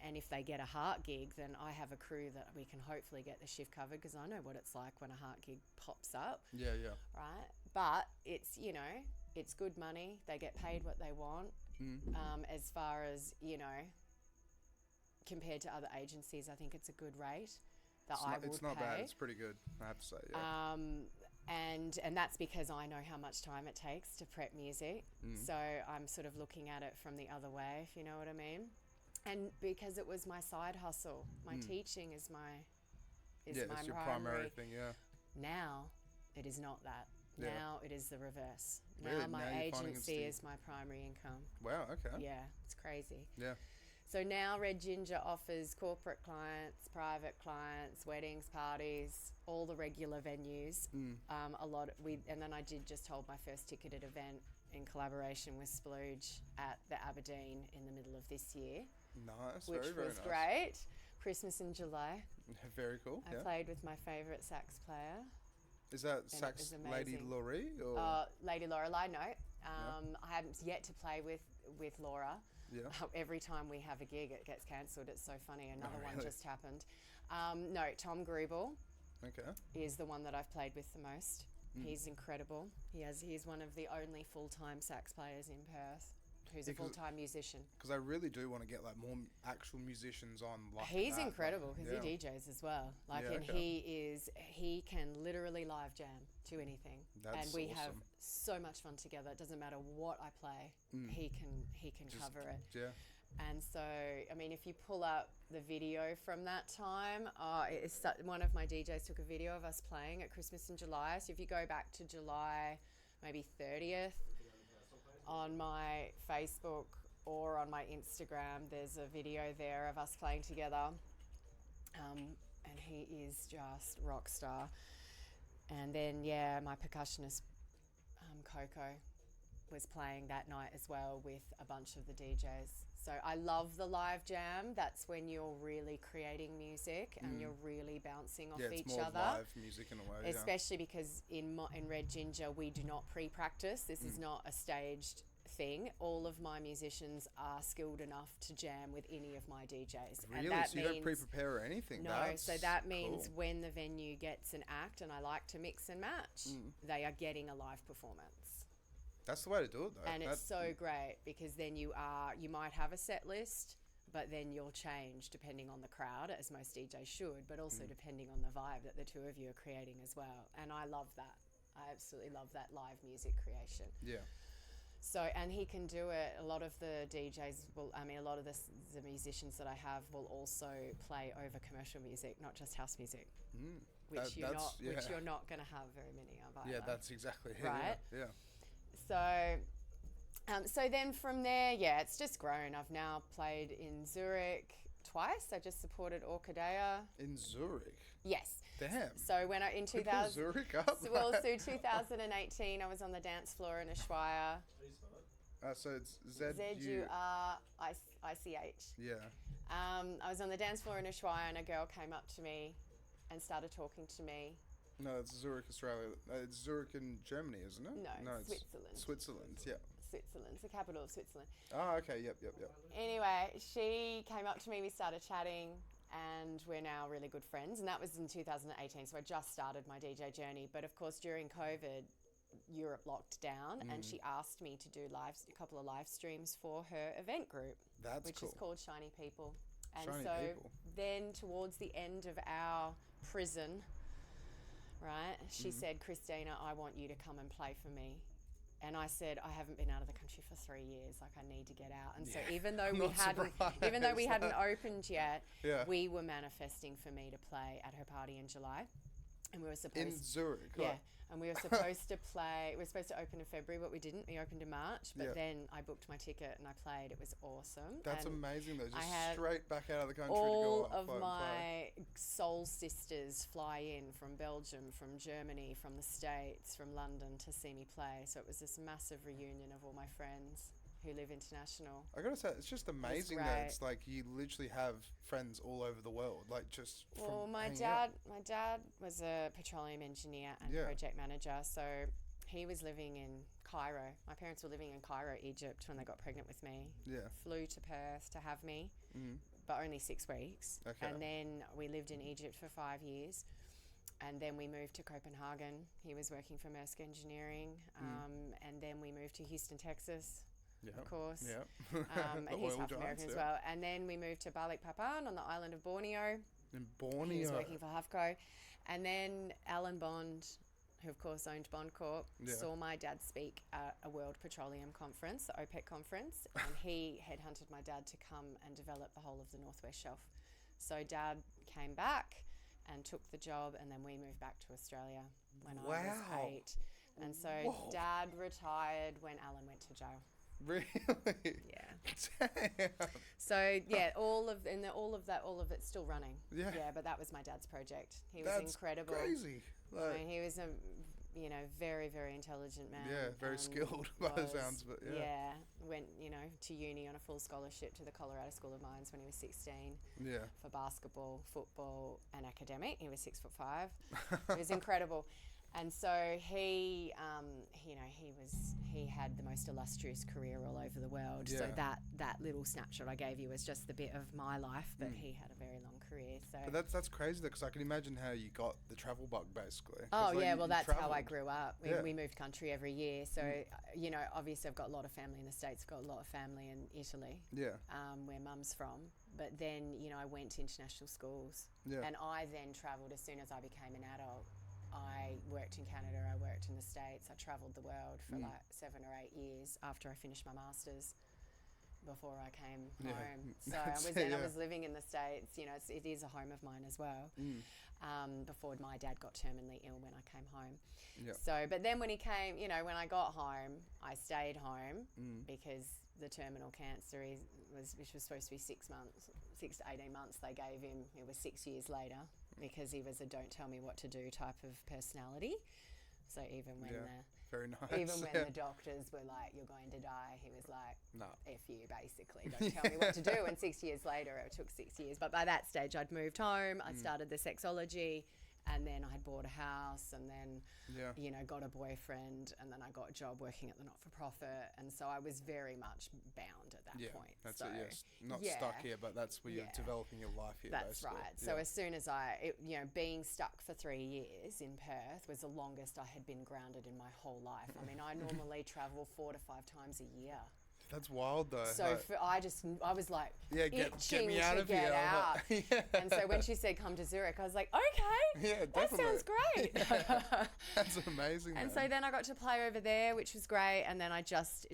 Speaker 2: And if they get a heart gig, then I have a crew that we can hopefully get the shift covered, because I know what it's like when a heart gig pops up.
Speaker 1: Yeah.
Speaker 2: Right? But it's, you know, it's good money. They get paid what they want. As far as, you know, compared to other agencies, I think it's a good rate that
Speaker 1: It's not bad. It's pretty good, I have to say. Yeah.
Speaker 2: And that's because I know how much time it takes to prep music. So I'm sort of looking at it from the other way, if you know what I mean. And because it was my side hustle, my teaching is my
Speaker 1: it's your primary thing. Yeah.
Speaker 2: Now it is not that.
Speaker 1: Yeah.
Speaker 2: Now it is the reverse.
Speaker 1: Really?
Speaker 2: Now my
Speaker 1: Now you're finding
Speaker 2: agency
Speaker 1: it's
Speaker 2: is my primary income.
Speaker 1: Wow. Okay.
Speaker 2: Yeah, it's crazy.
Speaker 1: Yeah.
Speaker 2: So now Red Ginger offers corporate clients, private clients, weddings, parties, all the regular venues. And then I did just hold my first ticketed event in collaboration with Splooge at the Aberdeen in the middle of this year.
Speaker 1: Nice,
Speaker 2: which
Speaker 1: very, very
Speaker 2: was
Speaker 1: nice.
Speaker 2: great. Christmas in July.
Speaker 1: Very cool.
Speaker 2: I played with my favourite sax player.
Speaker 1: Is that sax Lady
Speaker 2: amazing.
Speaker 1: Laurie? Or?
Speaker 2: Lady Lorelei, no. I haven't yet to play with Laura.
Speaker 1: Yeah.
Speaker 2: Every time we have a gig, it gets cancelled. It's so funny. Another one
Speaker 1: really?
Speaker 2: just happened. No, Tom Grubel
Speaker 1: Okay.
Speaker 2: is the one that I've played with the most. He's incredible. He's one of the only full-time sax players in Perth who's a full-time musician.
Speaker 1: Because I really do want to get like more actual musicians on. Like
Speaker 2: He's
Speaker 1: that,
Speaker 2: incredible because
Speaker 1: like,
Speaker 2: he DJs as well. Like,
Speaker 1: Yeah,
Speaker 2: and
Speaker 1: okay.
Speaker 2: he can literally live jam to anything.
Speaker 1: That's
Speaker 2: and we have
Speaker 1: awesome.
Speaker 2: so much fun together. It doesn't matter what I play. He can
Speaker 1: Just-
Speaker 2: cover it.
Speaker 1: Yeah.
Speaker 2: And so, I mean, if you pull up the video from that time, one of my DJs took a video of us playing at Christmas in July. So if you go back to July, maybe 30th, on my Facebook or on my Instagram, there's a video there of us playing together. And he is just rock star. And then, my percussionist, Coco, was playing that night as well with a bunch of the DJs. So I love the live jam. That's when you're really creating music and you're really bouncing off
Speaker 1: It's
Speaker 2: each
Speaker 1: more
Speaker 2: other.
Speaker 1: live music in a way.
Speaker 2: Especially because in Red Ginger, we do not pre-practice. This is not a staged thing. All of my musicians are skilled enough to jam with any of my DJs.
Speaker 1: Really?
Speaker 2: And that
Speaker 1: So you don't pre-prepare or anything?
Speaker 2: No,
Speaker 1: That's
Speaker 2: so that means
Speaker 1: cool.
Speaker 2: when the venue gets an act, and I like to mix and match, they are getting a live performance.
Speaker 1: That's the way to do it, though.
Speaker 2: And it's so great because then you might have a set list, but then you'll change depending on the crowd, as most DJs should, but also depending on the vibe that the two of you are creating as well. And I love that. I absolutely love that live music creation.
Speaker 1: Yeah.
Speaker 2: So, and he can do it. A lot of the DJs a lot of the musicians that I have will also play over commercial music, not just house music, which you're not going to have very many of either.
Speaker 1: Yeah, that's exactly it.
Speaker 2: Right?
Speaker 1: Yeah.
Speaker 2: So then from there, it's just grown. I've now played in Zurich twice. I just supported Orkidea.
Speaker 1: In Zurich?
Speaker 2: Yes.
Speaker 1: Damn.
Speaker 2: So when I, in 2000,
Speaker 1: Zurich up?
Speaker 2: so 2018, I was on the dance floor in Ushuaia.
Speaker 1: So it's Z-U-R-I-C-H.
Speaker 2: Z-U-R-I-C-H.
Speaker 1: Yeah.
Speaker 2: I was on the dance floor in Ushuaia and a girl came up to me and started talking to me.
Speaker 1: No, it's Zurich, Australia. It's Zurich in Germany, isn't it?
Speaker 2: No,
Speaker 1: it's
Speaker 2: Switzerland.
Speaker 1: Switzerland, yeah.
Speaker 2: Switzerland, it's the capital of Switzerland.
Speaker 1: Oh, okay, yep.
Speaker 2: Anyway, she came up to me, we started chatting, and we're now really good friends. And that was in 2018, so I just started my DJ journey. But of course, during COVID, Europe locked down, and she asked me to do a couple of live streams for her event group, which
Speaker 1: cool.
Speaker 2: is called Shiny People. And
Speaker 1: Shiny
Speaker 2: so
Speaker 1: People.
Speaker 2: then towards the end of our prison, right, she said, Christina, I want you to come and play for me. And I said, I haven't been out of the country for 3 years. Like, I need to get out. And so even though we hadn't opened yet, we were manifesting for me to play at her party in July. And we were supposed
Speaker 1: in Zurich.
Speaker 2: Yeah. And we were supposed to play, we were supposed to open in February, but we didn't. We opened in March, but then I booked my ticket and I played. It was awesome.
Speaker 1: That's
Speaker 2: and
Speaker 1: amazing though. Just
Speaker 2: had
Speaker 1: straight back out of the country
Speaker 2: all
Speaker 1: to go
Speaker 2: of
Speaker 1: and
Speaker 2: my soul sisters fly in from Belgium, from Germany, from the States, from London to see me play. So it was this massive reunion of all my friends who live international.
Speaker 1: I gotta say, it's just amazing that
Speaker 2: great.
Speaker 1: it's like you literally have friends all over the world, like just
Speaker 2: Well,
Speaker 1: from
Speaker 2: my
Speaker 1: hanging out.
Speaker 2: dad was a petroleum engineer and project manager, so he was living in Cairo. My parents were living in Cairo, Egypt, when they got pregnant with me.
Speaker 1: Yeah.
Speaker 2: Flew to Perth to have me, but only 6 weeks.
Speaker 1: Okay.
Speaker 2: And then we lived in Egypt for 5 years. And then we moved to Copenhagen. He was working for Maersk Engineering. And then we moved to Houston, Texas. Of course.
Speaker 1: Yeah.
Speaker 2: And he's half American as well. And then we moved to Balikpapan on the island of Borneo.
Speaker 1: In Borneo.
Speaker 2: He was working for HUFCO. And then Alan Bond, who of course owned Bond Corp, saw my dad speak at a World Petroleum Conference, the OPEC conference, and he headhunted my dad to come and develop the whole of the Northwest Shelf. So Dad came back and took the job, and then we moved back to Australia when I was 8. And so Dad retired when Alan went to jail.
Speaker 1: Really?
Speaker 2: Yeah. So yeah, all of it's still running.
Speaker 1: Yeah.
Speaker 2: Yeah, but that was my dad's project. He was
Speaker 1: That's
Speaker 2: incredible.
Speaker 1: crazy.
Speaker 2: I mean, he was a very, very intelligent man.
Speaker 1: Yeah, very skilled by the sounds of it. Yeah.
Speaker 2: Yeah, went to uni on a full scholarship to the Colorado School of Mines when he was 16.
Speaker 1: Yeah.
Speaker 2: For basketball, football, and academic. He was 6'5". It was incredible. And so he had the most illustrious career all over the world.
Speaker 1: Yeah.
Speaker 2: So that little snapshot I gave you was just the bit of my life, but he had a very long career. So.
Speaker 1: But that's crazy though, because I can imagine how you got the travel bug basically.
Speaker 2: Oh yeah, well that's how I
Speaker 1: travelled.
Speaker 2: grew up. We moved country every year. So obviously I've got a lot of family in the States. I've got a lot of family in Italy.
Speaker 1: Yeah.
Speaker 2: Where Mum's from. But then I went to international schools.
Speaker 1: Yeah.
Speaker 2: And I then travelled as soon as I became an adult. I worked in Canada, I worked in the States, I travelled the world for like 7 or 8 years after I finished my Masters before I came home. So I was living in the States, it is a home of mine as well, before my dad got terminally ill when I came home.
Speaker 1: Yeah.
Speaker 2: So, but then when he came, when I got home, I stayed home because the terminal cancer which was supposed to be 6 to 18 months, they gave him, it was 6 years later. Because he was a don't tell me what to do type of personality. So even when
Speaker 1: very nice.
Speaker 2: the doctors were like, you're going to die, he was like,
Speaker 1: no.
Speaker 2: F you, basically. Don't tell me what to do. And 6 years later, it took 6 years. But by that stage, I'd moved home. I started the sexology. And then I had bought a house and then, got a boyfriend. And then I got a job working at the not-for-profit. And so I was very much bound at that point.
Speaker 1: That's
Speaker 2: so,
Speaker 1: it, yes. Not stuck here, but that's where you're developing your life here,
Speaker 2: That's
Speaker 1: basically.
Speaker 2: right. So as soon as being stuck for 3 years in Perth was the longest I had been grounded in my whole life. I mean, I normally travel 4 to 5 times a year.
Speaker 1: That's wild though.
Speaker 2: So I was like
Speaker 1: get me out
Speaker 2: to
Speaker 1: of
Speaker 2: get
Speaker 1: here.
Speaker 2: out. And so when she said come to Zurich, I was like, okay,
Speaker 1: yeah,
Speaker 2: that
Speaker 1: definitely.
Speaker 2: sounds great.
Speaker 1: That's amazing.
Speaker 2: And so then I got to play over there, which was great. And then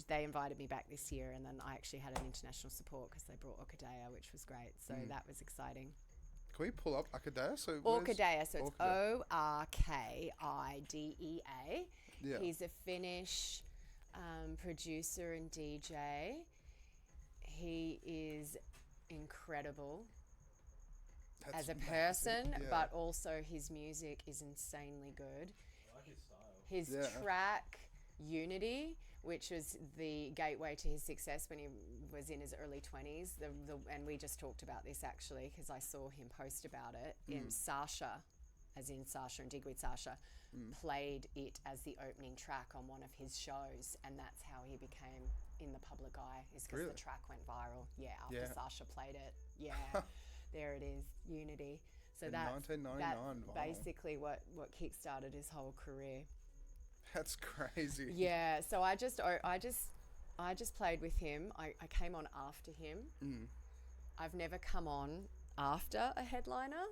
Speaker 2: they invited me back this year, and then I actually had an international support because they brought Orkidea, which was great. So that was exciting.
Speaker 1: Can we pull up Orkidea? So
Speaker 2: Orkidea, so it's
Speaker 1: Orkidea.
Speaker 2: Orkidea.
Speaker 1: Yeah.
Speaker 2: He's a Finnish producer and DJ. He is incredible as a person, but also his music is insanely good.
Speaker 3: I like his style.
Speaker 2: His track Unity, which was the gateway to his success when he was in his early 20s, and we just talked about this actually because I saw him post about it. In Sasha, as in Sasha and Digweed Sasha, played it as the opening track on one of his shows, and that's how he became in the public eye, is because the track went viral. After Sasha played it. There it is, Unity. So that's
Speaker 1: 1999.
Speaker 2: That's basically what kickstarted his whole career.
Speaker 1: That's crazy.
Speaker 2: Yeah, so I just played with him. I came on after him. I've never come on after a headliner.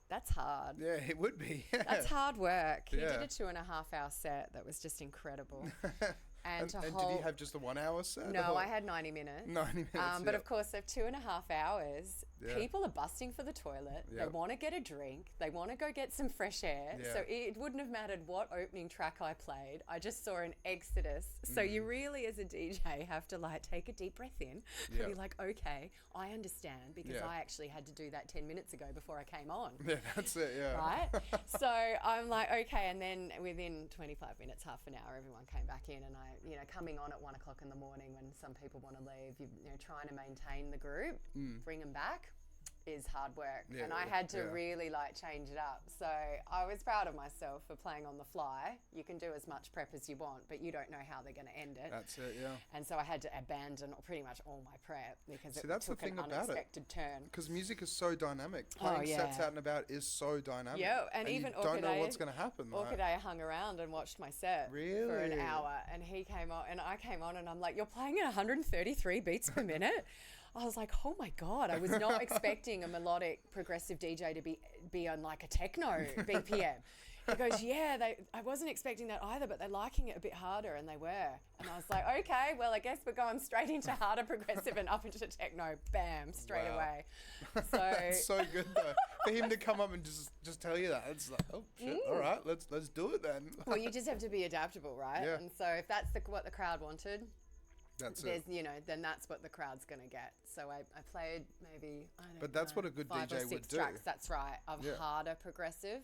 Speaker 2: That's hard.
Speaker 1: Yeah, it would be.
Speaker 2: That's hard work. He
Speaker 1: Yeah.
Speaker 2: did a 2.5-hour set that was just incredible. And
Speaker 1: did he have just a 1 hour set?
Speaker 2: No,
Speaker 1: or?
Speaker 2: I had 90 minutes.
Speaker 1: 90 minutes.
Speaker 2: But of course, of 2.5 hours,
Speaker 1: Yeah.
Speaker 2: people are busting for the toilet. They
Speaker 1: Yep.
Speaker 2: want to get a drink. They want to go get some fresh air.
Speaker 1: Yeah.
Speaker 2: So it wouldn't have mattered what opening track I played. I just saw an exodus. So you really, as a DJ, have to take a deep breath in and
Speaker 1: Yeah.
Speaker 2: be like, okay, I understand because
Speaker 1: Yeah.
Speaker 2: I actually had to do that 10 minutes ago before I came on.
Speaker 1: Yeah, that's it. Yeah.
Speaker 2: Right? So I'm like, okay. And then within 25 minutes, half an hour, everyone came back in, and coming on at 1 o'clock in the morning when some people want to leave, trying to maintain the group, bring them back is hard work.
Speaker 1: Yeah,
Speaker 2: and I had to
Speaker 1: yeah.
Speaker 2: really change it up. So I was proud of myself for playing on the fly. You can do as much prep as you want, but you don't know how they're going to end it.
Speaker 1: That's it, yeah.
Speaker 2: And so I had to abandon pretty much all my prep because it
Speaker 1: that's the
Speaker 2: took an
Speaker 1: thing about it.
Speaker 2: unexpected turn.
Speaker 1: Because music is so dynamic. Playing sets out and about is so dynamic.
Speaker 2: Yeah, and even
Speaker 1: you don't know what's going to happen.
Speaker 2: Orkidea hung around and watched my set for an
Speaker 1: Really?
Speaker 2: hour, and he came on, and I came on, and I'm like, "You're playing at 133 beats per minute." I was like, "Oh my god!" I was not expecting a melodic progressive DJ to be on a techno BPM. He goes, "Yeah, I wasn't expecting that either, but they're liking it a bit harder," and they were. And I was like, "Okay, well, I guess we're going straight into harder progressive and up into techno, bam, straight away." So
Speaker 1: That's so good though. For him to come up and just tell you that, it's like, oh shit, all right, let's do it then.
Speaker 2: Well, you just have to be adaptable, right?
Speaker 1: Yeah.
Speaker 2: And so if that's what the crowd wanted,
Speaker 1: That's
Speaker 2: there's,
Speaker 1: it.
Speaker 2: then that's what the crowd's going to get. So I played maybe, I don't know.
Speaker 1: But that's what a good
Speaker 2: 5
Speaker 1: DJ
Speaker 2: or 6
Speaker 1: would do.
Speaker 2: tracks, that's right, of
Speaker 1: Yeah.
Speaker 2: harder progressive,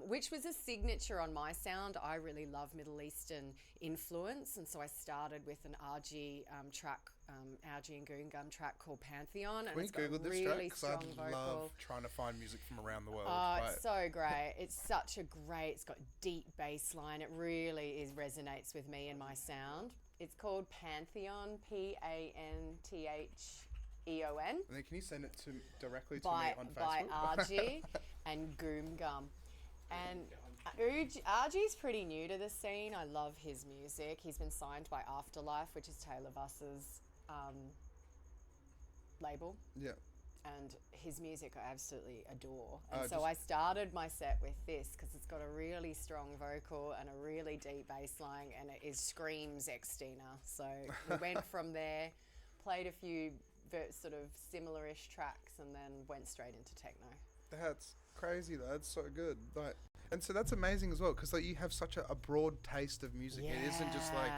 Speaker 2: which was a signature on my sound. I really love Middle Eastern influence, and so I started with an RG track, RG and Goon Gum track called Pantheon, and
Speaker 1: Can we
Speaker 2: it's got
Speaker 1: Google this
Speaker 2: really
Speaker 1: track? Because
Speaker 2: strong
Speaker 1: I
Speaker 2: vocal.
Speaker 1: love trying to find music from around the world.
Speaker 2: Oh,
Speaker 1: Right.
Speaker 2: it's so great. It's such a great, it's got deep bass line. It really resonates with me and my sound. It's called Pantheon, Pantheon.
Speaker 1: And then can you send it directly to
Speaker 2: by
Speaker 1: me on Facebook?
Speaker 2: RG and Goom Gum. And RG's pretty new to the scene. I love his music. He's been signed by Afterlife, which is Taylor Vuss's label.
Speaker 1: Yeah.
Speaker 2: And his music I absolutely adore. And so
Speaker 1: just-
Speaker 2: I started my set with this because it's got a really strong vocal and a really deep bass line, and it screams Xtina. So we went from there, played a few sort of similar-ish tracks, and then went straight into techno.
Speaker 1: That's crazy though. That's so good. Like, and so that's amazing as well, because like you have such a broad taste of music. It isn't just like,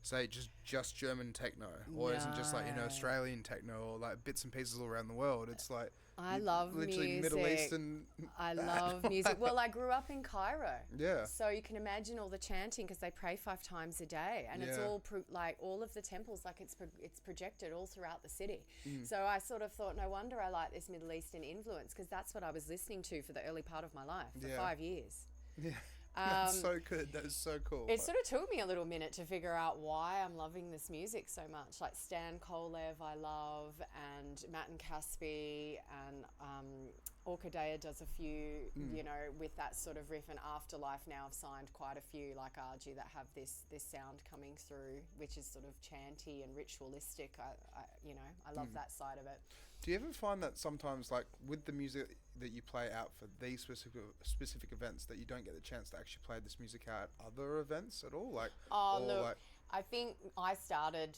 Speaker 1: say just German techno, or it isn't just like,
Speaker 2: No.
Speaker 1: Australian techno, or like bits and pieces all around the world. It's like
Speaker 2: I love
Speaker 1: literally
Speaker 2: music.
Speaker 1: Middle Eastern.
Speaker 2: I love music. Well, I grew up in Cairo.
Speaker 1: Yeah.
Speaker 2: So you can imagine all the chanting, because they pray 5 times a day, and it's
Speaker 1: Yeah.
Speaker 2: all like all of the temples, like it's projected all throughout the city. So I sort of thought, no wonder I like this Middle Eastern influence, because that's what I was listening to for the early part of my life for
Speaker 1: Yeah.
Speaker 2: 5 years.
Speaker 1: Yeah. That's so good. That is so cool.
Speaker 2: It sort of took me a little minute to figure out why I'm loving this music so much. Like Stan Kolev I love, and Matt and Caspi, and Orkidea does a few, with that sort of riff. And Afterlife now I've signed quite a few like RG that have this sound coming through, which is sort of chanty and ritualistic. I love that side of it.
Speaker 1: Do you ever find that sometimes, like with the music that you play out for these specific events, that you don't get the chance to actually play this music out at other events at all? Like,
Speaker 2: I think I started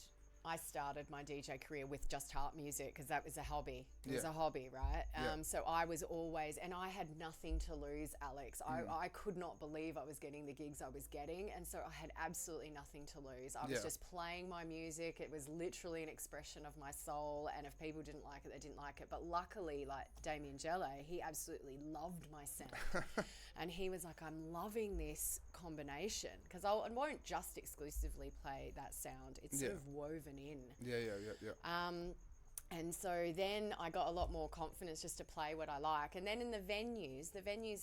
Speaker 2: my DJ career with just harp music because that was a hobby. It was a hobby, right? So I was always, and I had nothing to lose, Alex. I could not believe I was getting the gigs I was getting, and so I had absolutely nothing to lose. I was just playing my music. It was literally an expression of my soul, and if people didn't like it, they didn't like it. But luckily, like Damien Gelle, he absolutely loved my sound. And he was like, I'm loving this combination, because I won't just exclusively play that sound. It's sort of woven in.
Speaker 1: Yeah.
Speaker 2: And so then I got a lot more confidence just to play what I like. And then in the venues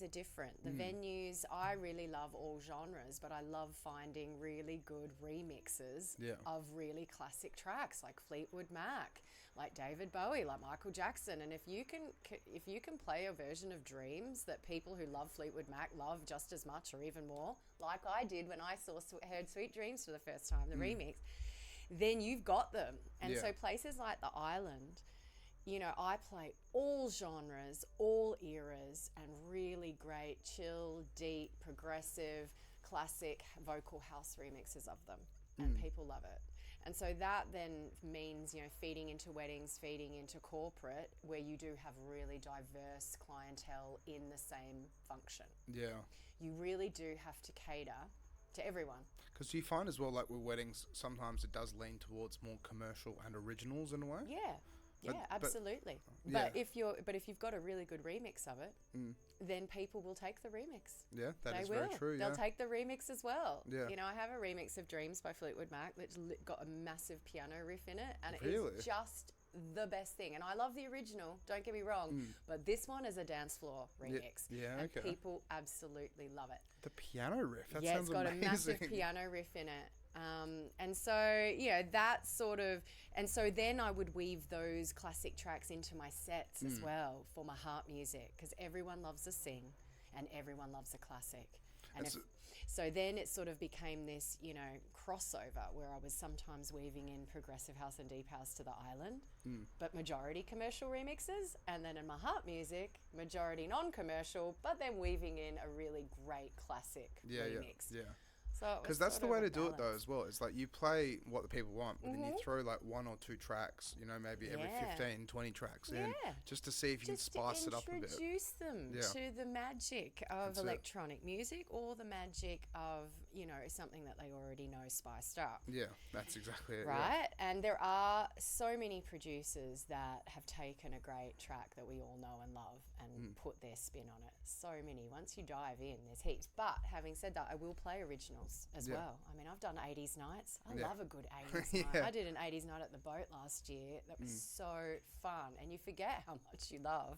Speaker 2: are different. The venues, I really love all genres, but I love finding really good remixes of really classic tracks like Fleetwood Mac, like David Bowie, like Michael Jackson. And if you can play a version of Dreams that people who love Fleetwood Mac love just as much or even more, like I did when I heard Sweet Dreams for the first time, the remix, then you've got them. And so places like the Island, I play all genres, all eras, and really great, chill, deep, progressive, classic vocal house remixes of them. And people love it. And so that then means, feeding into weddings, feeding into corporate, where you do have really diverse clientele in the same function. Yeah. You really do have to cater to everyone.
Speaker 1: Because you find as well, like with weddings, sometimes it does lean towards more commercial and originals in a way.
Speaker 2: Yeah, absolutely. But if you've got a really good remix of it, then people will take the remix.
Speaker 1: Yeah, that is
Speaker 2: will.
Speaker 1: very true.
Speaker 2: They'll take the remix as well.
Speaker 1: Yeah.
Speaker 2: I have a remix of Dreams by Fleetwood Mac that's got a massive piano riff in it, and
Speaker 1: Really?
Speaker 2: it's just the best thing. And I love the original, don't get me wrong, but this one is a dance floor remix.
Speaker 1: Yeah,
Speaker 2: and
Speaker 1: okay.
Speaker 2: people absolutely love it.
Speaker 1: The piano riff, that
Speaker 2: It's
Speaker 1: sounds
Speaker 2: got
Speaker 1: amazing.
Speaker 2: a massive piano riff in it. And so, that sort of, and so then I would weave those classic tracks into my sets as well for my harp music, because everyone loves a sing and everyone loves a classic. And so then it sort of became this, crossover where I was sometimes weaving in progressive house and deep house to the Island, but majority commercial remixes. And then in my harp music, majority non-commercial, but then weaving in a really great classic remix.
Speaker 1: Yeah.
Speaker 2: Because
Speaker 1: that's the way to do it though as well. It's like you play what the people want, but then you throw like 1 or 2 tracks, maybe every 15, 20 tracks in, just to see if you can spice it up a bit.
Speaker 2: Introduce them to the magic of electronic music, or the magic of, something that they already know spiced up.
Speaker 1: Yeah, that's exactly it.
Speaker 2: Right? And there are so many producers that have taken a great track that we all know and love and put their spin on it. So many. Once you dive in, there's heaps. But having said that, I will play originals as well. I mean, I've done 80s nights. I love a good 80s night. I did an 80s night at the boat last year. That was so fun. And you forget how much you love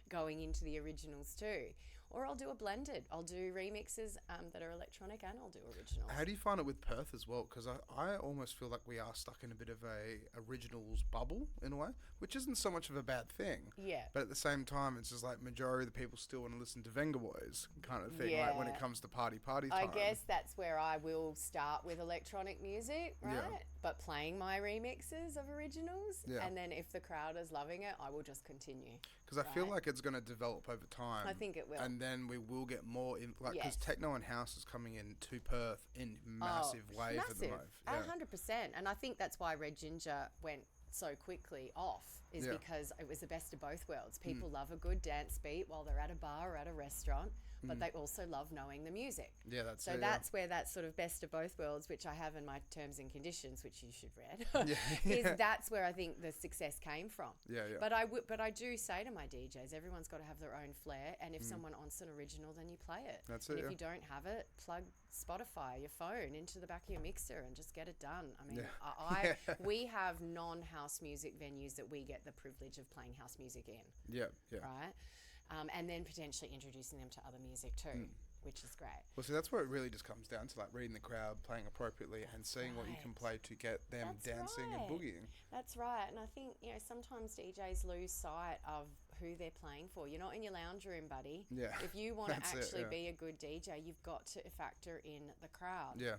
Speaker 2: going into the originals too. Or I'll do a blended. I'll do remixes that are electronic, and I'll do originals.
Speaker 1: How do you find it with Perth as well? Because I almost feel like we are stuck in a bit of a originals bubble in a way, which isn't so much of a bad thing.
Speaker 2: Yeah.
Speaker 1: But at the same time, it's just like majority of the people still want to listen to Venga Boys kind of thing.
Speaker 2: Yeah.
Speaker 1: Like when it comes to party time.
Speaker 2: I guess that's where I will start with electronic music, right?
Speaker 1: Yeah.
Speaker 2: But playing my remixes of originals.
Speaker 1: Yeah.
Speaker 2: And then if the crowd is loving it, I will just continue.
Speaker 1: Because I feel like it's going to develop over time.
Speaker 2: I think it will.
Speaker 1: And then we will get more, because
Speaker 2: Yes.
Speaker 1: techno and house is coming in to Perth in massive waves at the moment. Yeah.
Speaker 2: 100%. And I think that's why Red Ginger went so quickly off, is
Speaker 1: Yeah.
Speaker 2: because it was the best of both worlds. People love a good dance beat while they're at a bar or at a restaurant, but they also love knowing the music.
Speaker 1: Yeah, that's
Speaker 2: So
Speaker 1: it.
Speaker 2: that's where that sort of best of both worlds, which I have in my terms and conditions, which you should read, is that's where I think the success came from.
Speaker 1: Yeah, yeah.
Speaker 2: But I do say to my DJs, everyone's got to have their own flair, and if someone wants an original, then you play it.
Speaker 1: That's
Speaker 2: and
Speaker 1: it,
Speaker 2: if
Speaker 1: yeah.
Speaker 2: you don't have it, plug Spotify, your phone, into the back of your mixer and just get it done. I mean, we have non-house music venues that we get the privilege of playing house music in.
Speaker 1: Yeah, yeah.
Speaker 2: Right? And then potentially introducing them to other music too, which is great.
Speaker 1: Well, see, that's where it really just comes down to, like, reading the crowd, playing appropriately, and seeing what you can play to get them
Speaker 2: That's
Speaker 1: dancing and
Speaker 2: right.
Speaker 1: boogieing.
Speaker 2: That's right. And I think, sometimes DJs lose sight of who they're playing for. You're not in your lounge room, buddy.
Speaker 1: Yeah.
Speaker 2: If you want to
Speaker 1: That's it,
Speaker 2: actually
Speaker 1: yeah.
Speaker 2: be a good DJ, you've got to factor in the crowd.
Speaker 1: Yeah.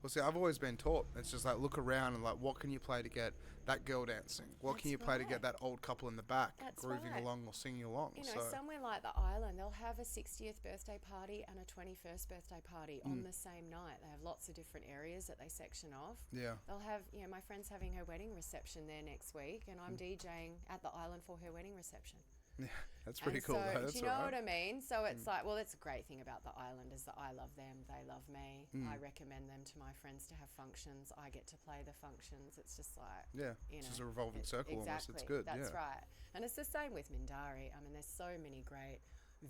Speaker 1: Well, see, I've always been taught. It's just like, look around and like, what can you play to get that girl dancing? What can you play to get that old couple in the back
Speaker 2: That's
Speaker 1: grooving
Speaker 2: right.
Speaker 1: along or singing along?
Speaker 2: Somewhere like the island, they'll have a 60th birthday party and a 21st birthday party on the same night. They have lots of different areas that they section off.
Speaker 1: Yeah.
Speaker 2: They'll have, my friend's having her wedding reception there next week, and I'm DJing at the island for her wedding reception.
Speaker 1: Yeah, that's pretty
Speaker 2: And
Speaker 1: cool.
Speaker 2: so,
Speaker 1: Though. That's
Speaker 2: do you know
Speaker 1: all
Speaker 2: what
Speaker 1: right.
Speaker 2: I mean? So it's like, well, that's a great thing about the island is that I love them, they love me. I recommend them to my friends to have functions. I get to play the functions. It's just like,
Speaker 1: Yeah, it's just a revolving circle almost. It's good.
Speaker 2: That's
Speaker 1: yeah.
Speaker 2: right. And it's the same with Mindari. I mean, there's so many great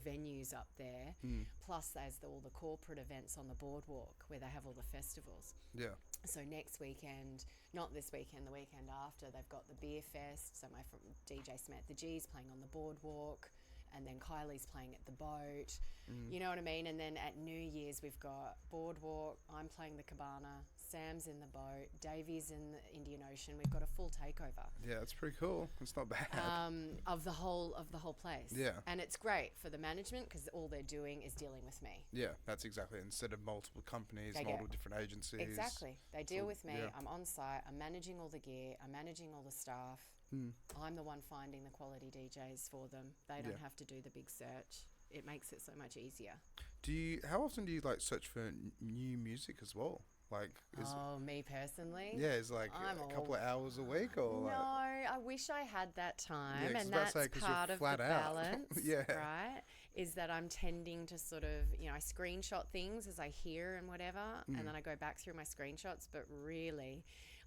Speaker 2: venues up there. Plus, there's all the corporate events on the boardwalk where they have all the festivals.
Speaker 1: Yeah.
Speaker 2: So next weekend, not this weekend, the weekend after, they've got the beer fest. So my DJ Samantha G's playing on the boardwalk, and then Kylie's playing at the boat. You know what I mean? And then at New Year's, we've got boardwalk. I'm playing the cabana. Sam's in the boat. Davey's in the Indian Ocean. We've got a full takeover.
Speaker 1: Yeah, that's pretty cool. It's not bad.
Speaker 2: Of the whole place.
Speaker 1: Yeah.
Speaker 2: And it's great for the management because all they're doing is dealing with me.
Speaker 1: Yeah, that's exactly it. Instead of multiple companies,
Speaker 2: They
Speaker 1: multiple
Speaker 2: go-
Speaker 1: different agencies.
Speaker 2: Exactly. They deal with me.
Speaker 1: yeah.
Speaker 2: I'm on site. I'm managing all the gear. I'm managing all the staff. I'm the one finding the quality DJs for them. They don't
Speaker 1: Yeah.
Speaker 2: have to do the big search. It makes it so much easier.
Speaker 1: How often do you like search for new music as well? Like,
Speaker 2: Me personally?
Speaker 1: yeah, it's like
Speaker 2: I'm
Speaker 1: a couple of hours a week or
Speaker 2: No,
Speaker 1: like.
Speaker 2: I wish I had that time,
Speaker 1: Yeah, 'cause I was
Speaker 2: and
Speaker 1: about to
Speaker 2: that's
Speaker 1: say, 'cause you're
Speaker 2: part of the
Speaker 1: flat out.
Speaker 2: balance,
Speaker 1: Yeah.
Speaker 2: right? Is that I'm tending to sort of, I screenshot things as I hear and whatever, and then I go back through my screenshots, but really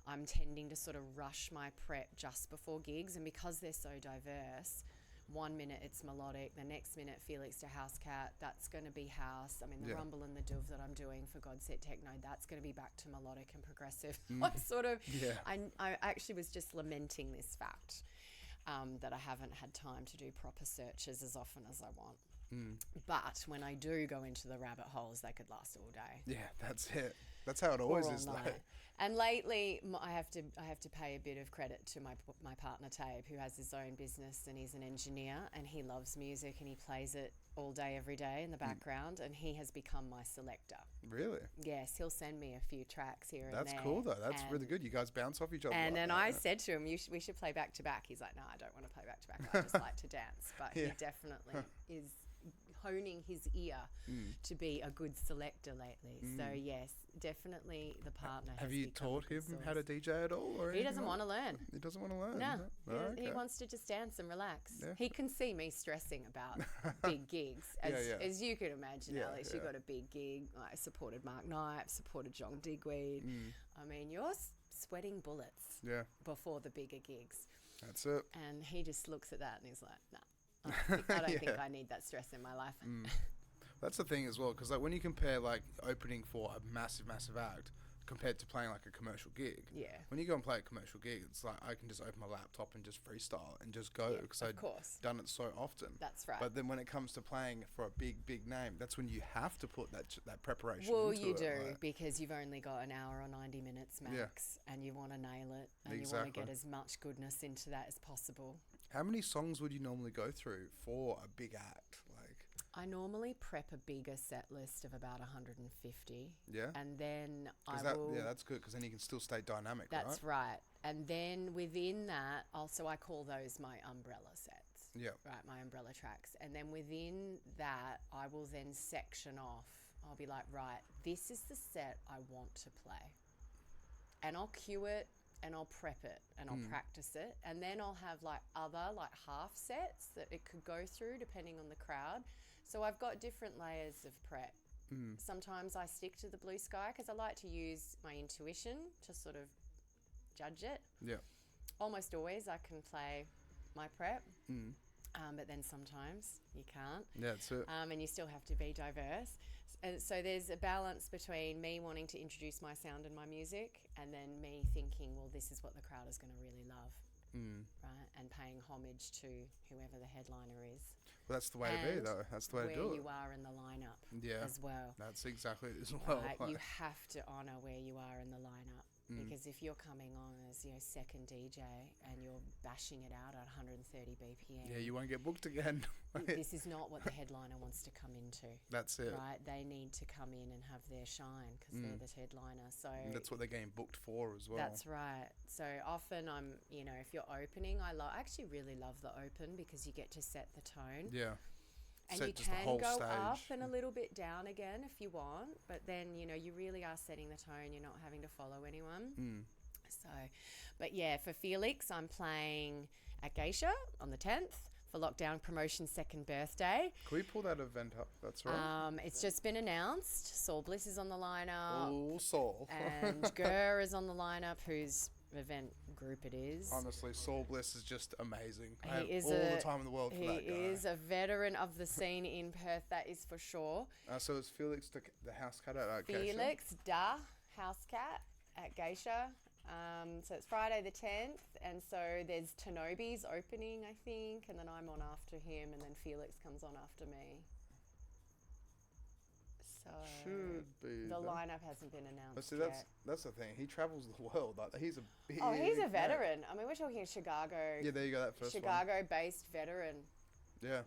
Speaker 2: I'm tending to sort of rush my prep just before gigs, and because they're so diverse, 1 minute it's melodic, the next minute Felix da Housecat, that's going to be house. I mean, the
Speaker 1: Yeah.
Speaker 2: rumble and the dove that I'm doing for God Set Techno, that's going to be back to melodic and progressive. I'm sort of,
Speaker 1: Yeah.
Speaker 2: I actually was just lamenting this fact that I haven't had time to do proper searches as often as I want. But when I do go into the rabbit holes, they could last all day.
Speaker 1: Yeah, that's it. That's how it
Speaker 2: Or
Speaker 1: always
Speaker 2: all
Speaker 1: is.
Speaker 2: night.
Speaker 1: Like,
Speaker 2: And lately, I have to pay a bit of credit to my partner Tabe, who has his own business and he's an engineer and he loves music and he plays it all day, every day in the background, and he has become my selector.
Speaker 1: really?
Speaker 2: Yes, he'll send me a few tracks here and there.
Speaker 1: That's cool though. That's really good. You guys bounce off each other.
Speaker 2: And
Speaker 1: like
Speaker 2: then
Speaker 1: that,
Speaker 2: I
Speaker 1: yeah.
Speaker 2: said to him, we should play back to back. He's like, no, I don't want to play back to back. I just like to dance. But he definitely is honing his ear to be a good selector lately. So yes, definitely the partner.
Speaker 1: Have
Speaker 2: has
Speaker 1: you
Speaker 2: become
Speaker 1: taught
Speaker 2: a good
Speaker 1: him
Speaker 2: source.
Speaker 1: how to DJ at all? Or
Speaker 2: He
Speaker 1: anything
Speaker 2: doesn't
Speaker 1: like
Speaker 2: want to learn.
Speaker 1: He doesn't want to learn?
Speaker 2: No,
Speaker 1: Oh,
Speaker 2: he
Speaker 1: okay.
Speaker 2: wants to just dance and relax.
Speaker 1: Yeah.
Speaker 2: He can see me stressing about big gigs. As you could imagine,
Speaker 1: Yeah,
Speaker 2: Alice, you got a big gig. I supported Mark Knight, supported John Digweed. I mean, you're sweating bullets before the bigger gigs.
Speaker 1: That's it.
Speaker 2: And he just looks at that and he's like, nah, I don't think I need that stress in my life.
Speaker 1: That's the thing as well, because like when you compare like opening for a massive act compared to playing like a commercial gig, when you go and play a commercial gig, it's like I can just open my laptop and just freestyle and just go because I've done it so often.
Speaker 2: That's right.
Speaker 1: But then when it comes to playing for a big name, that's when you have to put that preparation
Speaker 2: well,
Speaker 1: into
Speaker 2: you
Speaker 1: it,
Speaker 2: do,
Speaker 1: like.
Speaker 2: because you've only got an hour or 90 minutes max, and you want to nail it, and you want to get as much goodness into that as possible.
Speaker 1: How many songs would you normally go through for a big act?
Speaker 2: I normally prep a bigger set list of about 150.
Speaker 1: Yeah.
Speaker 2: And then
Speaker 1: that's good, because then you can still stay dynamic,
Speaker 2: That's right. And then within that, also I call those my umbrella sets.
Speaker 1: Yeah.
Speaker 2: Right, my umbrella tracks. And then within that, I will then section off. I'll be like, right, this is the set I want to play. And I'll cue it, and I'll prep it, and I'll practice it. And then I'll have other half sets that it could go through depending on the crowd. So I've got different layers of prep. Sometimes I stick to the blue sky because I like to use my intuition to sort of judge it. Yeah. Almost always I can play my prep, but then sometimes you can't.
Speaker 1: Yeah, that's it.
Speaker 2: And you still have to be diverse. And so there's a balance between me wanting to introduce my sound and my music, and then me thinking, well, this is what the crowd is going to really love. Right, and paying homage to whoever the headliner is.
Speaker 1: Well, that's the way to be, though. That's the way to do it.
Speaker 2: Where you are in the lineup as well.
Speaker 1: That's exactly it as well.
Speaker 2: Right, you have to honour where you are in the lineup. Because if you're coming on as second DJ and you're bashing it out at 130 BPM,
Speaker 1: you won't get booked again.
Speaker 2: This is not what the headliner wants to come into.
Speaker 1: That's it.
Speaker 2: Right, they need to come in and have their shine because they're the headliner. So
Speaker 1: that's what they're getting booked for as well.
Speaker 2: That's right. So often if you're opening, I actually really love the open because you get to set the tone. Yeah. And you can go up and a little bit down again if you want, but then, you really are setting the tone. You're not having to follow anyone. So, but yeah, for Felix, I'm playing at Geisha on the 10th for Lockdown Promotion's second birthday.
Speaker 1: Can we pull that event up? That's right.
Speaker 2: It's just been announced. Saul Bliss is on the lineup.
Speaker 1: Oh, Saul.
Speaker 2: And Gurr is on the lineup, whose event group it is.
Speaker 1: Honestly, Saul Bliss is just amazing.
Speaker 2: He is
Speaker 1: all the time in the world for that guy.
Speaker 2: He is a veteran of the scene in Perth, that is for sure.
Speaker 1: So it's Felix da Housecat at Geisha?
Speaker 2: Felix da Housecat at Geisha. So it's Friday the 10th, and so there's Tanobi's opening, I think, and then I'm on after him, and then Felix comes on after me. So
Speaker 1: should be
Speaker 2: the lineup hasn't been announced.
Speaker 1: But see,
Speaker 2: yet.
Speaker 1: that's the thing. He travels the world. He's a
Speaker 2: veteran. I mean, we're talking Chicago.
Speaker 1: Yeah, there you go. That first
Speaker 2: Chicago-based veteran.
Speaker 1: Yeah.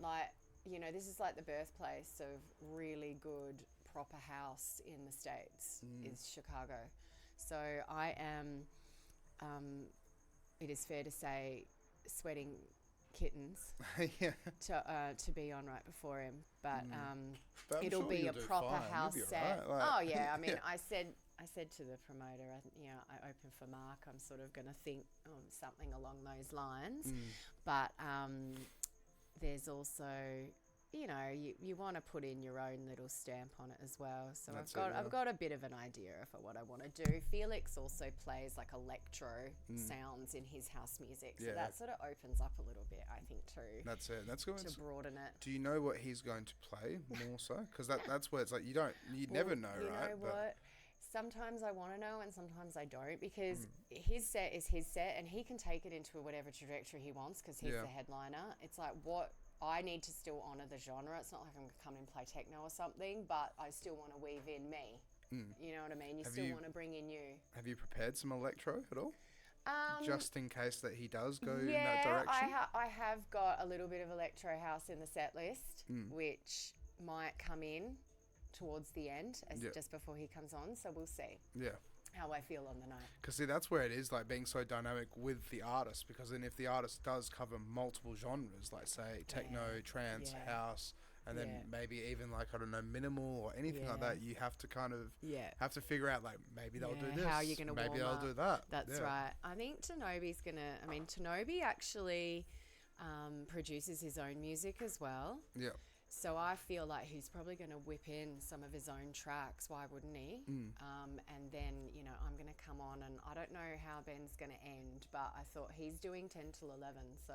Speaker 2: This is like the birthplace of really good proper house in the States. Is Chicago. So I am. It is fair to say, sweating kittens to be on right before him, but it'll be a proper house set. Right. I mean, I said to the promoter, I open for Mark. I'm sort of going to think something along those lines, but there's also, you want to put in your own little stamp on it as well. So I've got a bit of an idea of what I want to do. Felix also plays like electro sounds in his house music, so that sort of opens up a little bit, I think, too.
Speaker 1: That's it. That's good
Speaker 2: to broaden it.
Speaker 1: Do you know what he's going to play more so? Because that's where it's like you never know, right?
Speaker 2: You know what? Sometimes I want to know and sometimes I don't, because his set is his set and he can take it into whatever trajectory he wants because he's the headliner. It's like I need to still honour the genre. It's not like I'm going to come and play techno or something, but I still want to weave in me. You know what I mean? You still want to bring in you.
Speaker 1: Have you prepared some electro at all? Just in case that he does go in that direction?
Speaker 2: I have got a little bit of electro house in the set list, which might come in towards the end, just before he comes on. So we'll see. Yeah. How I feel on the night.
Speaker 1: Because see, that's where it is, like being so dynamic with the artist, because then if the artist does cover multiple genres, like say techno, trance, house, and then maybe even like, I don't know, minimal or anything like that. You have to kind of have to figure out like, maybe they'll do this.
Speaker 2: How you're going to
Speaker 1: maybe they'll do that.
Speaker 2: That's right. I think Tanobi's going to, Tanobi actually produces his own music as well.
Speaker 1: Yeah.
Speaker 2: So I feel like he's probably going to whip in some of his own tracks. Why wouldn't he? And then, I'm going to come on, and I don't know how Ben's going to end, but I thought he's doing 10 till 11. So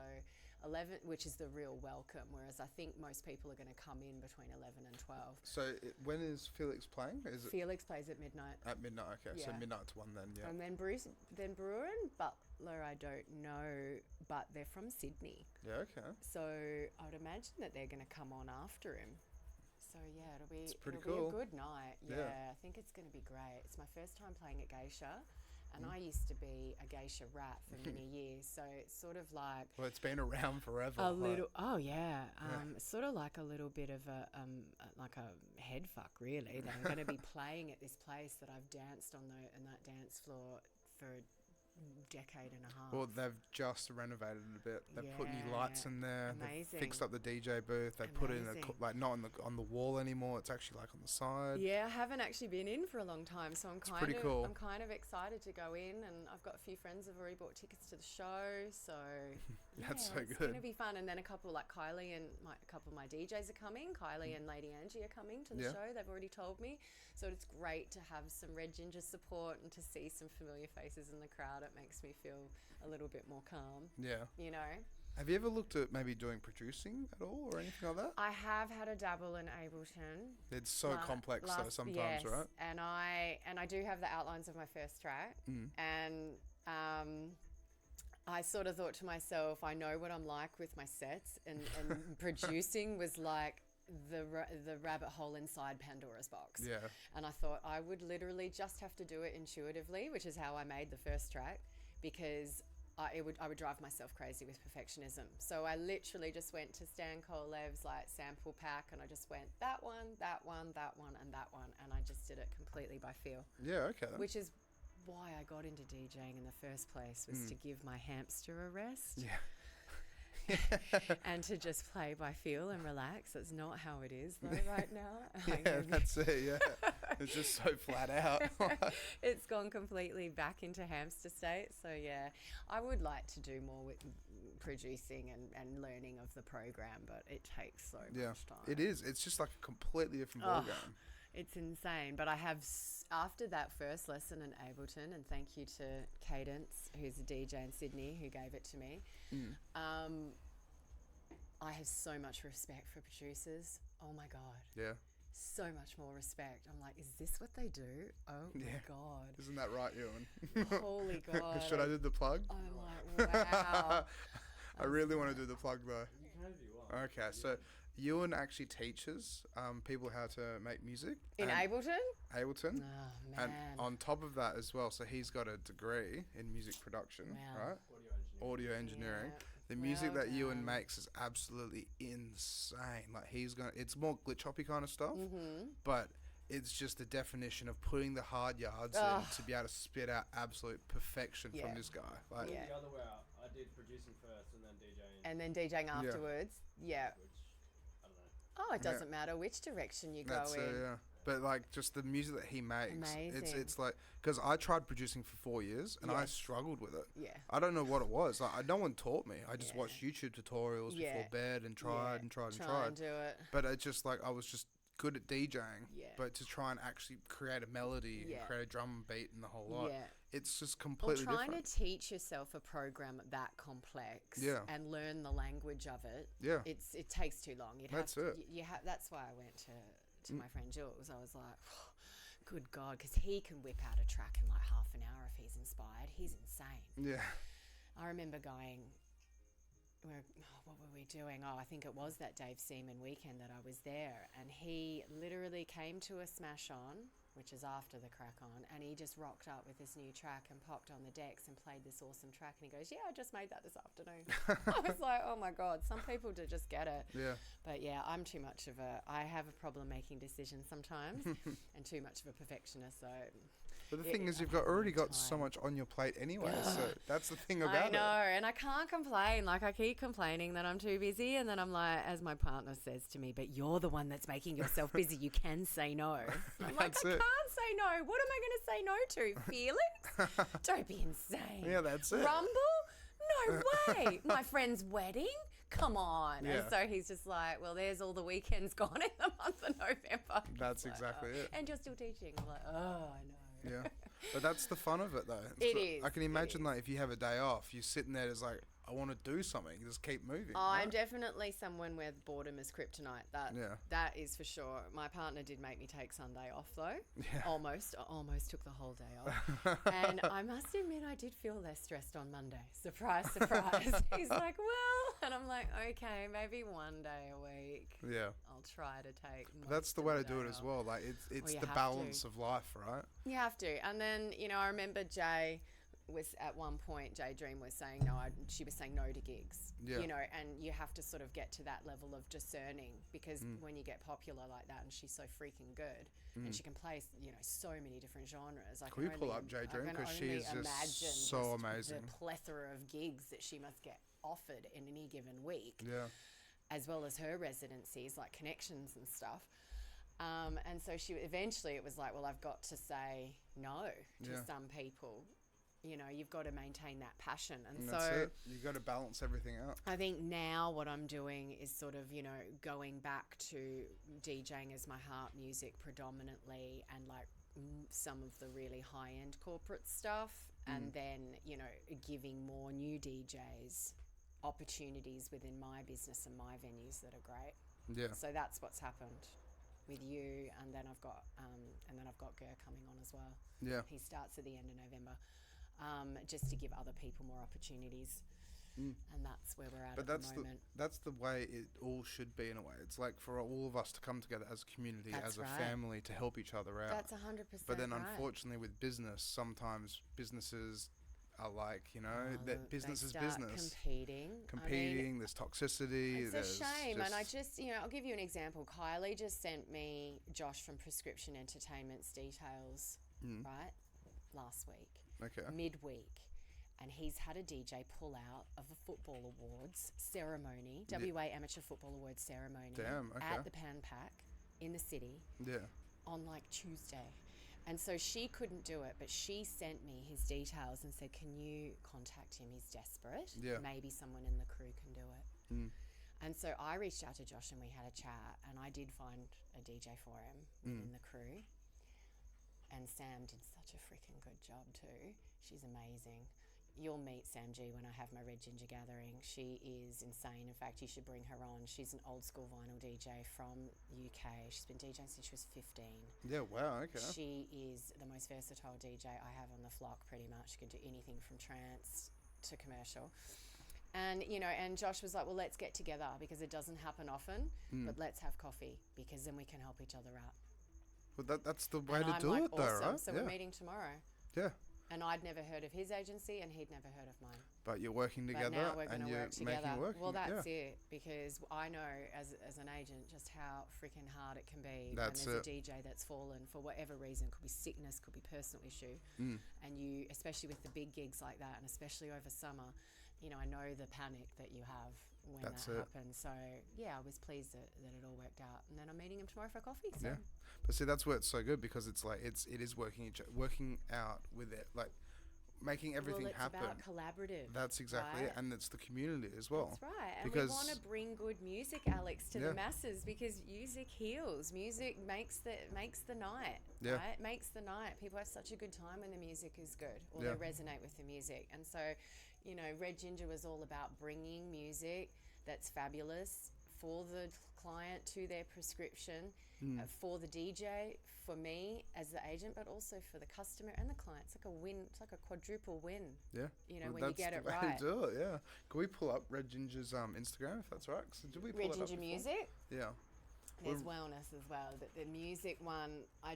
Speaker 2: 11, which is the real welcome, whereas I think most people are going to come in between 11 and 12.
Speaker 1: So when is Felix playing?
Speaker 2: Felix plays at midnight.
Speaker 1: At midnight, okay. Yeah. So midnight to 1 then, yeah.
Speaker 2: And then Brewer and Butler, I don't know, but they're from Sydney.
Speaker 1: Yeah, okay.
Speaker 2: So I would imagine that they're going to come on after him. So yeah, it'll be a good night. Yeah, I think it's going to be great. It's my first time playing at Geisha. And I used to be a geisha rat for many years, so it's sort of like...
Speaker 1: Well, it's been around forever.
Speaker 2: Sort of like a little bit of a head fuck, really, that I'm going to be playing at this place that I've danced on that dance floor for a decade and a half.
Speaker 1: Well, they've just renovated it a bit. They've put new lights in there.
Speaker 2: Amazing.
Speaker 1: They've fixed up the DJ booth. They put in not on the wall anymore. It's actually like on the side.
Speaker 2: Yeah, I haven't actually been in for a long time, so I'm kind of excited to go in, and I've got a few friends who've already bought tickets to the show, so
Speaker 1: that's so good.
Speaker 2: It's going to be fun. And then a couple like Kylie and a couple of my DJs are coming. Kylie and Lady Angie are coming to the show. They've already told me, so it's great to have some Red Ginger support and to see some familiar faces in the crowd. It makes me feel a little bit more calm. Yeah.
Speaker 1: Have you ever looked at maybe doing producing at all or anything like that?
Speaker 2: I have had a dabble in Ableton.
Speaker 1: It's so complex though sometimes, right?
Speaker 2: And I do have the outlines of my first track. And I sort of thought to myself, I know what I'm like with my sets, and producing was like the rabbit hole inside Pandora's box. Yeah. And I thought I would literally just have to do it intuitively, which is how I made the first track, because I would drive myself crazy with perfectionism. So I literally just went to Stan Kolev's like sample pack, and I just went that one, that one, that one, and that one, and I just did it completely by feel.
Speaker 1: Yeah, okay.
Speaker 2: Which is why I got into DJing in the first place, was to give my hamster a rest.
Speaker 1: Yeah.
Speaker 2: And to just play by feel and relax. That's not how it is though right now.
Speaker 1: That's it, yeah. It's just so flat out.
Speaker 2: It's gone completely back into hamster state. So yeah, I would like to do more with producing and learning of the program, but it takes so much time.
Speaker 1: It is. It's just like a completely different ballgame.
Speaker 2: It's insane. But I have, after that first lesson in Ableton, and thank you to Cadence, who's a DJ in Sydney, who gave it to me, I have so much respect for producers. Oh my God. Yeah. So much more respect. I'm like, is this what they do? Oh my God.
Speaker 1: Isn't that right, Ewan?
Speaker 2: Holy God.
Speaker 1: Should I do the plug?
Speaker 2: I'm like, wow.
Speaker 1: I really want to do the plug though.
Speaker 3: You can if you want.
Speaker 1: Okay, so Ewan actually teaches people how to make music.
Speaker 2: In Ableton?
Speaker 1: Ableton.
Speaker 2: Oh, man.
Speaker 1: And on top of that as well, so he's got a degree in music production, right? Audio engineering.
Speaker 2: Yeah.
Speaker 1: The music that Ewan makes is absolutely insane. Like it's more glitch hoppy kind of stuff, but it's just the definition of putting the hard yards in to be able to spit out absolute perfection from this guy. Like,
Speaker 3: the other way out. I did producing first and then DJing.
Speaker 2: And then DJing afterwards. Yeah.
Speaker 3: Which, I don't know.
Speaker 2: Oh, it doesn't matter which direction you go in.
Speaker 1: Yeah. But like just the music that he makes,
Speaker 2: amazing.
Speaker 1: It's like, because I tried producing for 4 years and I struggled with it.
Speaker 2: Yeah.
Speaker 1: I don't know what it was. Like no one taught me. I just watched YouTube tutorials before bed and tried and tried.
Speaker 2: Try and do it.
Speaker 1: But it's just like I was just good at DJing, but to try and actually create a melody and create a drum beat and the whole lot, it's just completely different.
Speaker 2: Trying to teach yourself a program that complex and learn the language of it, it takes too long. That's why I went to my friend Jules. I was like, oh, good God, because he can whip out a track in like half an hour if he's inspired. He's insane.
Speaker 1: Yeah.
Speaker 2: I remember going, what were we doing? Oh, I think it was that Dave Seaman weekend that I was there, and he literally came to a smash on, which is after the crack on, and he just rocked up with this new track and popped on the decks and played this awesome track, and he goes, I just made that this afternoon. I was like, oh my God, some people do just get it. Yeah. But yeah, I'm too much of I have a problem making decisions sometimes and too much of a perfectionist, so
Speaker 1: But the thing is, you've already got so much on your plate anyway. So that's the thing about it.
Speaker 2: I know, and I can't complain. Like, I keep complaining that I'm too busy, and then I'm like, as my partner says to me, but you're the one that's making yourself busy. You can say no. I'm like, I can't say no. What am I going to say no to? Felix? Don't be insane.
Speaker 1: Yeah, that's it.
Speaker 2: Rumble? No way. My friend's wedding? Come on.
Speaker 1: Yeah.
Speaker 2: And so he's just like, well, there's all the weekends gone in the month of November.
Speaker 1: That's exactly it.
Speaker 2: And you're still teaching. I'm like, oh, I know.
Speaker 1: Yeah. But that's the fun of it, though.
Speaker 2: It is.
Speaker 1: I can imagine, like, if you have a day off, you're sitting there, it's like, I want to do something. Just keep moving.
Speaker 2: I'm definitely someone where boredom is kryptonite. That is for sure. My partner did make me take Sunday off, though.
Speaker 1: Yeah.
Speaker 2: Almost took the whole day off. And I must admit, I did feel less stressed on Monday. Surprise, surprise. He's like, well, and I'm like, okay, maybe one day a week.
Speaker 1: Yeah.
Speaker 2: I'll try to take.
Speaker 1: But that's the way to do it as well. Like, it's the balance of life, right?
Speaker 2: You have to. And then, I remember Jay was at one point, Jay Dream was saying no. She was saying no to gigs.
Speaker 1: Yeah.
Speaker 2: And you have to sort of get to that level of discerning, because when you get popular like that, and she's so freaking good, and she can play, so many different genres.
Speaker 1: Can we pull up Jay Dream, because she is just so amazing.
Speaker 2: The plethora of gigs that she must get offered in any given week.
Speaker 1: Yeah.
Speaker 2: As well as her residencies, like connections and stuff. And so eventually it was like, well, I've got to say no to some people. You've got to maintain that passion. And so
Speaker 1: that's it. You've got to balance everything out.
Speaker 2: I think now what I'm doing is sort of, going back to DJing as my heart music predominantly, and like some of the really high-end corporate stuff, and then, giving more new DJs opportunities within my business and my venues that are great.
Speaker 1: Yeah.
Speaker 2: So that's what's happened with you, and then I've got Ger coming on as well.
Speaker 1: Yeah.
Speaker 2: He starts at the end of November, just to give other people more opportunities, and that's where we're at the moment.
Speaker 1: That's the way it all should be in a way. It's like for all of us to come together as a community, as a family, to help each other out.
Speaker 2: That's 100%.
Speaker 1: But then, unfortunately, with business, sometimes businesses are like, that business is business. Competing. There's toxicity.
Speaker 2: It's a shame. And I just, I'll give you an example. Kylie just sent me Josh from Prescription Entertainment's details, right, last week.
Speaker 1: Okay.
Speaker 2: Midweek. And he's had a DJ pull out of a football awards ceremony, WA Amateur Football Awards ceremony.
Speaker 1: Damn, okay.
Speaker 2: At the Pan Pac in the city.
Speaker 1: Yeah.
Speaker 2: On like Tuesday. And so she couldn't do it, but she sent me his details and said, can you contact him? He's desperate.
Speaker 1: Yeah.
Speaker 2: Maybe someone in the crew can do it. And so I reached out to Josh and we had a chat, and I did find a DJ for him in the crew. And Sam did such a freaking good job too. She's amazing. You'll meet Sam G when I have my Red Ginger gathering. She is insane. In fact, you should bring her on. She's an old school vinyl DJ from UK. She's been DJing since she was 15.
Speaker 1: Yeah, wow, okay.
Speaker 2: She is the most versatile DJ I have on the flock, pretty much. She can do anything from trance to commercial. And, and Josh was like, well, let's get together, because it doesn't happen often, but let's have coffee, because then we can help each other out.
Speaker 1: Well, that's the way to do it, though, right?
Speaker 2: So we're meeting tomorrow.
Speaker 1: Yeah.
Speaker 2: And I'd never heard of his agency, and he'd never heard of mine.
Speaker 1: But you're working together, and you're making it work.
Speaker 2: Well, that's it, because I know as an agent just how freaking hard it can be. That's when there's a DJ that's fallen for whatever reason. Could be sickness, could be personal issue. And you, especially with the big gigs like that, and especially over summer, I know the panic that you have when that happens. So, yeah, I was pleased that it all worked out. And then I'm meeting him tomorrow for coffee. So. Yeah.
Speaker 1: But see, that's where it's so good, because it's like it is working out with it, like making everything happen.
Speaker 2: Well, it's about collaborative.
Speaker 1: That's exactly it, and it's the community as well.
Speaker 2: That's right, and we want to bring good music, Alex, to the masses, because music heals. Music makes the night.
Speaker 1: Yeah.
Speaker 2: Right? It makes the night. People have such a good time when the music is good, or they resonate with the music. And so, Red Ginger was all about bringing music that's fabulous for the client to their prescription, for the DJ, for me as the agent, but also for the customer and the client. It's like a win. It's like a quadruple win.
Speaker 1: Yeah.
Speaker 2: When you get it right.
Speaker 1: That's the way to do it, yeah. Can we pull up Red Ginger's Instagram, if that's right? So did we pull
Speaker 2: Red Ginger Music?
Speaker 1: Yeah.
Speaker 2: There's wellness as well. The music one, I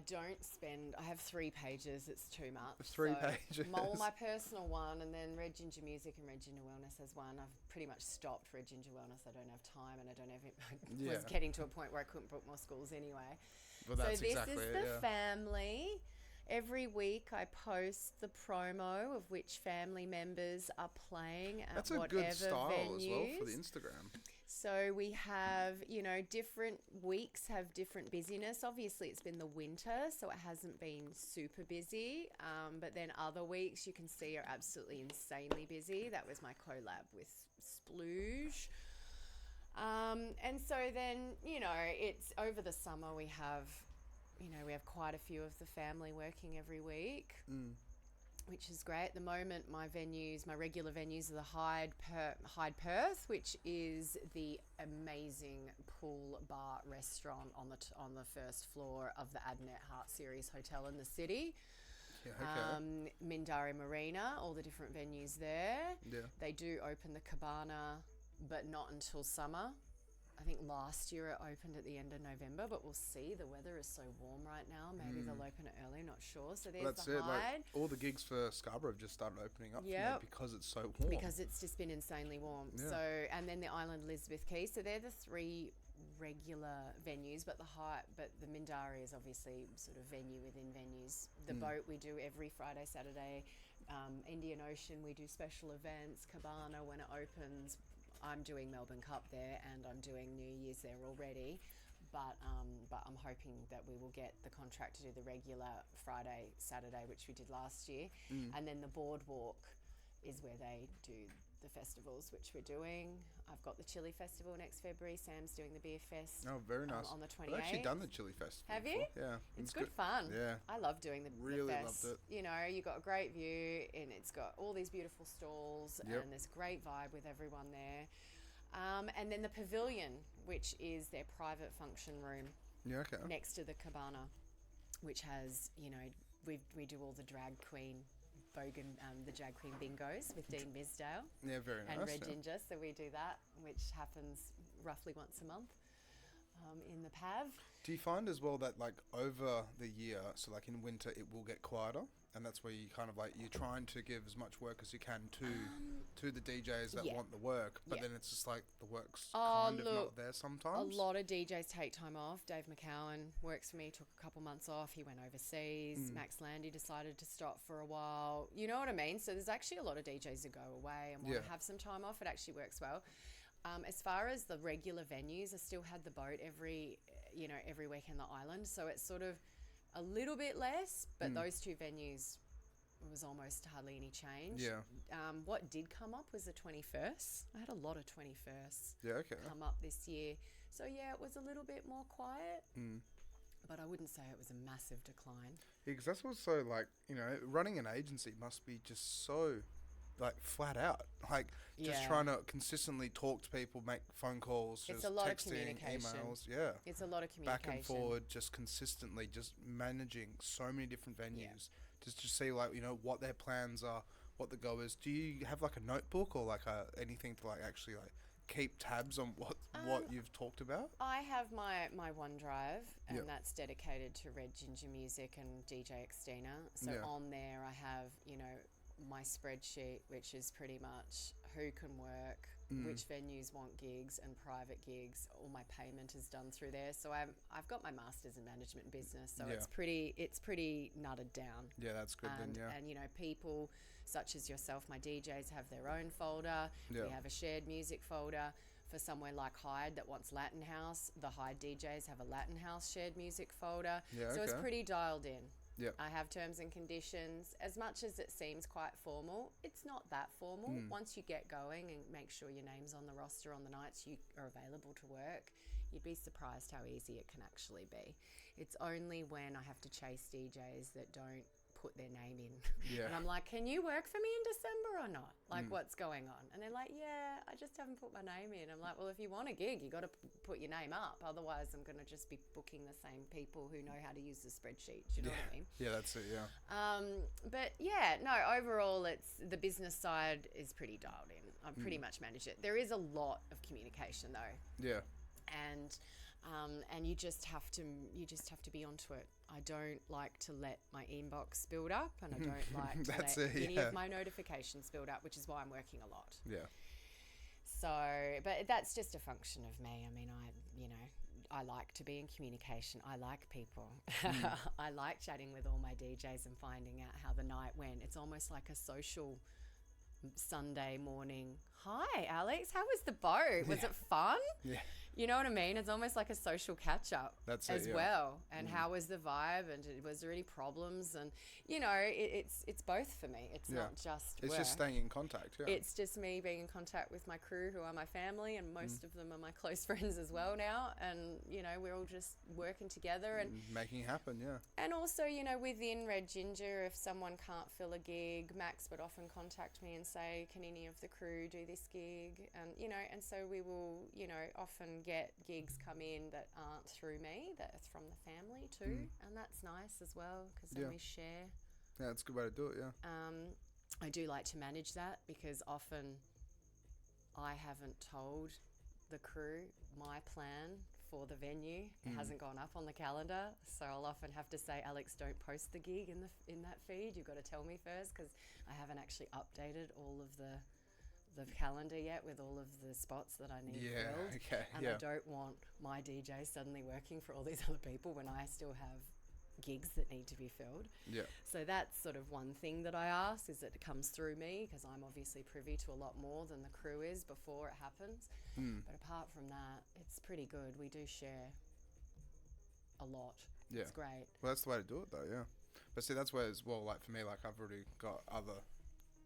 Speaker 2: have 3 pages. It's too much.
Speaker 1: 3 pages.
Speaker 2: My personal one, and then Red Ginger Music and Red Ginger Wellness as one. I've pretty much stopped Red Ginger Wellness. I don't have time, and I was getting to a point where I couldn't book more schools anyway.
Speaker 1: Well, that's
Speaker 2: so this
Speaker 1: exactly
Speaker 2: is the family. Every week I post the promo of which family members are playing at
Speaker 1: That's a
Speaker 2: whatever
Speaker 1: good style
Speaker 2: venues.
Speaker 1: as well for the Instagram.
Speaker 2: So we have, different weeks have different busyness. Obviously, it's been the winter, so it hasn't been super busy. But then other weeks you can see are absolutely insanely busy. That was my collab with Splooge. And so then, it's over the summer we have quite a few of the family working every week. Which is great. At the moment, my regular venues are the Hyde Perth, which is the amazing pool bar restaurant on the first floor of the Adnet Heart Series Hotel in the city.
Speaker 1: Yeah, okay.
Speaker 2: Mindari Marina, all the different venues there.
Speaker 1: Yeah.
Speaker 2: They do open the Cabana, but not until summer. I think last year it opened at the end of November, but we'll see. The weather is so warm right now. Maybe they'll open it early, not sure. So there's
Speaker 1: That's
Speaker 2: the
Speaker 1: it.
Speaker 2: Hyde.
Speaker 1: All the gigs for Scarborough have just started opening up because it's so warm.
Speaker 2: Because it's just been insanely warm.
Speaker 1: Yeah.
Speaker 2: So, and then the Island Elizabeth Quay. So they're the three regular venues, but the Mindari is obviously sort of venue within venues. The boat we do every Friday, Saturday. Indian Ocean, we do special events. Cabana, when it opens, I'm doing Melbourne Cup there and I'm doing New Year's there already. But I'm hoping that we will get the contract to do the regular Friday, Saturday, which we did last year. And then the Boardwalk is where they do the festivals, which we're doing. I've got the Chili Festival next February. Sam's doing the Beer Fest.
Speaker 1: Oh, very nice.
Speaker 2: On the 28th.
Speaker 1: I've actually done the Chili Festival.
Speaker 2: Have you?
Speaker 1: Yeah.
Speaker 2: It's good fun.
Speaker 1: Yeah.
Speaker 2: I love doing the
Speaker 1: Really
Speaker 2: fest.
Speaker 1: loved it.
Speaker 2: You got a great view and it's got all these beautiful stalls and there's great vibe with everyone there. And then the Pavilion, which is their private function room.
Speaker 1: Yeah, okay.
Speaker 2: Next to the Cabana, which has, we do all the drag queen the drag queen bingos with Dean Misdale.
Speaker 1: Yeah, very nice.
Speaker 2: And Red Ginger, so we do that, which happens roughly once a month in the PAV.
Speaker 1: Do you find as well that over the year, so in winter it will get quieter, and that's where you kind of you're trying to give as much work as you can to the DJs that want the work, but then it's just the work's kind of not there sometimes.
Speaker 2: A lot of DJs take time off. Dave McCowan works for me, took a couple months off. He went overseas. Max Landy decided to stop for a while. You know what I mean? So there's actually a lot of DJs who go away and want to have some time off. It actually works well. As far as the regular venues, I still had the boat every week in the island. So it's sort of a little bit less, but those two venues was almost hardly any change.
Speaker 1: Yeah.
Speaker 2: What did come up was the 21st. I had a lot of 21st come up this year. So yeah, it was a little bit more quiet, but I wouldn't say it was a massive decline.
Speaker 1: Yeah, because that's what's so running an agency must be just so flat out, just trying to consistently talk to people, make phone calls,
Speaker 2: it's
Speaker 1: just
Speaker 2: a lot
Speaker 1: texting,
Speaker 2: of communication.
Speaker 1: emails,
Speaker 2: it's a lot of communication,
Speaker 1: back and forward, just consistently, just managing so many different venues, just to see what their plans are, what the go is. Do you have a notebook or anything to actually keep tabs on what you've talked about?
Speaker 2: I have my OneDrive, and that's dedicated to Red Ginger Music and DJ Xtina. So on there I have my spreadsheet, which is pretty much who can work, which venues want gigs and private gigs. All my payment is done through there. So I've got my master's in management business, so it's pretty nutted down.
Speaker 1: Yeah, that's good.
Speaker 2: And people such as yourself, my DJs have their own folder. We have a shared music folder. For somewhere like Hyde that wants Latin House, the Hyde DJs have a Latin House shared music folder. So it's pretty dialed in.
Speaker 1: Yep.
Speaker 2: I have terms and conditions. As much as it seems quite formal, it's not that formal. Once you get going and make sure your name's on the roster on the nights you are available to work, you'd be surprised how easy it can actually be. It's only when I have to chase DJs that don't put their name in. And I'm like, can you work for me in December or not? What's going on? And they're like, yeah, I just haven't put my name in. I'm like, well, if you want a gig, you got to put your name up. Otherwise, I'm going to just be booking the same people who know how to use the spreadsheet. Do you know what I mean?
Speaker 1: Yeah, that's it, yeah.
Speaker 2: But yeah, no, overall, it's the business side is pretty dialed in. I've pretty much managed it. There is a lot of communication though.
Speaker 1: Yeah.
Speaker 2: And you just have to be onto it. I don't like to let my inbox build up, and I don't like to let any of my notifications build up, which is why I'm working a lot.
Speaker 1: Yeah.
Speaker 2: So, but that's just a function of me. I mean, I like to be in communication. I like people. I like chatting with all my DJs and finding out how the night went. It's almost like a social Sunday morning. Hi, Alex. How was the boat? Was it fun?
Speaker 1: Yeah.
Speaker 2: You know what I mean? It's almost like a social catch up as well. And how was the vibe? And was there any problems? And, you know, it's both for me. It's not just
Speaker 1: It's
Speaker 2: work.
Speaker 1: just staying in contact. Yeah.
Speaker 2: It's just me being in contact with my crew who are my family, and most of them are my close friends as well now. And, you know, we're all just working together and
Speaker 1: making it happen, yeah.
Speaker 2: And also, you know, within Red Ginger, if someone can't fill a gig, Max would often contact me and say, can any of the crew do this gig? And, you know, and so we will, you know, often get gigs come in that aren't through me, that are from the family too. And that's nice as well, because then we share.
Speaker 1: Yeah, that's a good way to do it, yeah.
Speaker 2: I do like to manage that, because often I haven't told the crew my plan for the venue. It hasn't gone up on the calendar, so I'll often have to say, Alex, don't post the gig in that feed. You've got to tell me first, because I haven't actually updated all of the calendar yet with all of the spots that I need filled.
Speaker 1: Okay,
Speaker 2: and I don't want my DJ suddenly working for all these other people when I still have gigs that need to be filled.
Speaker 1: Yeah.
Speaker 2: So that's sort of one thing that I ask, is that it comes through me, because I'm obviously privy to a lot more than the crew is before it happens. But apart from that, it's pretty good. We do share a lot.
Speaker 1: Yeah.
Speaker 2: It's great.
Speaker 1: Well, that's the way to do it, though, yeah. But see, that's where, as well, like for me, like I've already got other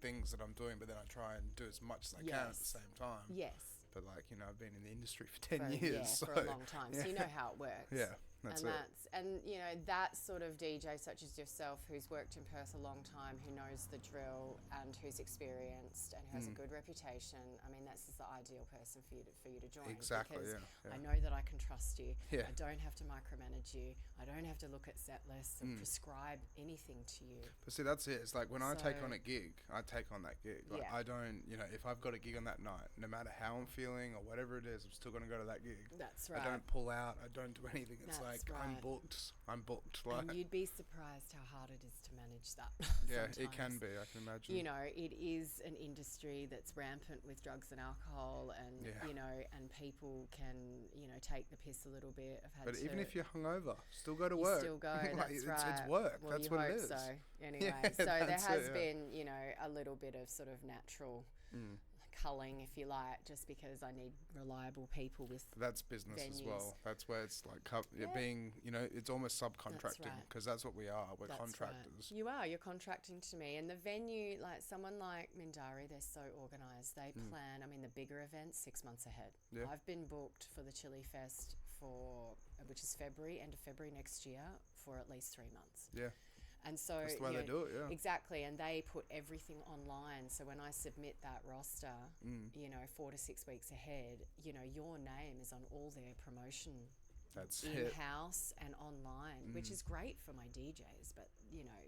Speaker 1: things that I'm doing, but then I try and do as much as I can at the same time.
Speaker 2: Yes.
Speaker 1: But like, you know, I've been in the industry for 10 years.
Speaker 2: Yeah,
Speaker 1: so,
Speaker 2: for a long time. So you know how it works.
Speaker 1: Yeah, that's it.
Speaker 2: And you know, that sort of DJ such as yourself, who's worked in Perth a long time, who knows the drill and who's experienced and who has a good reputation. I mean, that's just the ideal person for you to join.
Speaker 1: Exactly,
Speaker 2: because
Speaker 1: yeah.
Speaker 2: I know that I can trust you.
Speaker 1: Yeah.
Speaker 2: I don't have to micromanage you. I don't have to look at set lists and prescribe anything to you.
Speaker 1: But see, that's it. It's like when I take on a gig, I take on that gig. Like
Speaker 2: Yeah.
Speaker 1: I don't, you know, if I've got a gig on that night, no matter how I'm feeling or whatever it is, I'm still going to go to that gig.
Speaker 2: That's right.
Speaker 1: I don't pull out. I don't do anything. It's
Speaker 2: That's
Speaker 1: like I'm
Speaker 2: right.
Speaker 1: booked. I'm booked. Like,
Speaker 2: And you'd be surprised how hard it is to manage that.
Speaker 1: yeah, it
Speaker 2: sometimes.
Speaker 1: can be. I can imagine.
Speaker 2: You know, it is an industry that's rampant with drugs and alcohol, and you know, and people can, you know, take the piss a little bit.
Speaker 1: But even if you're hungover, still go to
Speaker 2: you
Speaker 1: work.
Speaker 2: still go.
Speaker 1: Like,
Speaker 2: That's
Speaker 1: it's,
Speaker 2: right.
Speaker 1: It's work.
Speaker 2: Well,
Speaker 1: that's
Speaker 2: you
Speaker 1: what
Speaker 2: hope
Speaker 1: it is.
Speaker 2: so. Anyway,
Speaker 1: Yeah,
Speaker 2: so there
Speaker 1: that's
Speaker 2: has
Speaker 1: it, yeah.
Speaker 2: been, you know, a little bit of sort of natural culling, if you like, just because I need reliable people with.
Speaker 1: That's business as
Speaker 2: venues.
Speaker 1: well. That's where it's like being, you know, it's almost subcontracting, because that's what we are. We're
Speaker 2: That's
Speaker 1: contractors.
Speaker 2: Right. You are. You're contracting to me. And the venue, like someone like Mindari, they're so organised. They plan, I mean, the bigger events 6 months ahead.
Speaker 1: Yeah.
Speaker 2: I've been booked for the Chili Fest which is February, end of February next year, for at least 3 months.
Speaker 1: Yeah.
Speaker 2: And so
Speaker 1: That's the way they do it, yeah.
Speaker 2: Exactly, and they put everything online. So when I submit that roster, you know, 4 to 6 weeks ahead, you know, your name is on all their promotion.
Speaker 1: That's it.
Speaker 2: In-house and online, which is great for my DJs, but you know,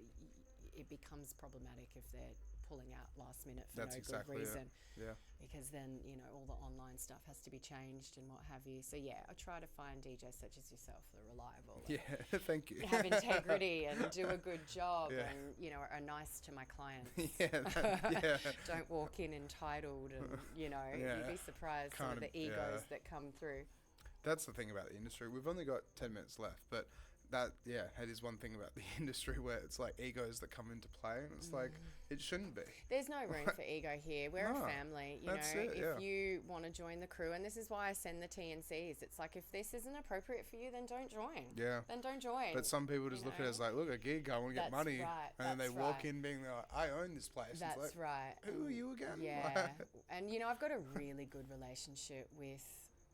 Speaker 2: it becomes problematic if they're pulling out last minute for
Speaker 1: That's
Speaker 2: no
Speaker 1: exactly
Speaker 2: good reason.
Speaker 1: Yeah.
Speaker 2: Because then, you know, all the online stuff has to be changed and what have you. So yeah, I try to find DJs such as yourself that are reliable.
Speaker 1: Yeah, thank you.
Speaker 2: Have integrity and do a good job,
Speaker 1: Yeah.
Speaker 2: and you know, are nice to my clients.
Speaker 1: Yeah.
Speaker 2: Don't walk in entitled, and you know, you'd be surprised some of the egos that come through.
Speaker 1: That's the thing about the industry. We've only got 10 minutes left, but it is one thing about the industry where it's like egos that come into play, and it's like, it shouldn't be.
Speaker 2: There's no room for ego here. We're a family, you know. If you want to join the crew, and this is why I send the TNCs, it's like, if this isn't appropriate for you, then don't join.
Speaker 1: Yeah.
Speaker 2: Then don't join.
Speaker 1: But some people just look at it as like, look, a gig, I want to get
Speaker 2: That's
Speaker 1: money.
Speaker 2: right,
Speaker 1: And then they
Speaker 2: that's
Speaker 1: walk
Speaker 2: right.
Speaker 1: in being like, I own this place.
Speaker 2: That's
Speaker 1: it's like,
Speaker 2: right.
Speaker 1: who are you again?
Speaker 2: Yeah. And, you know, I've got a really good relationship with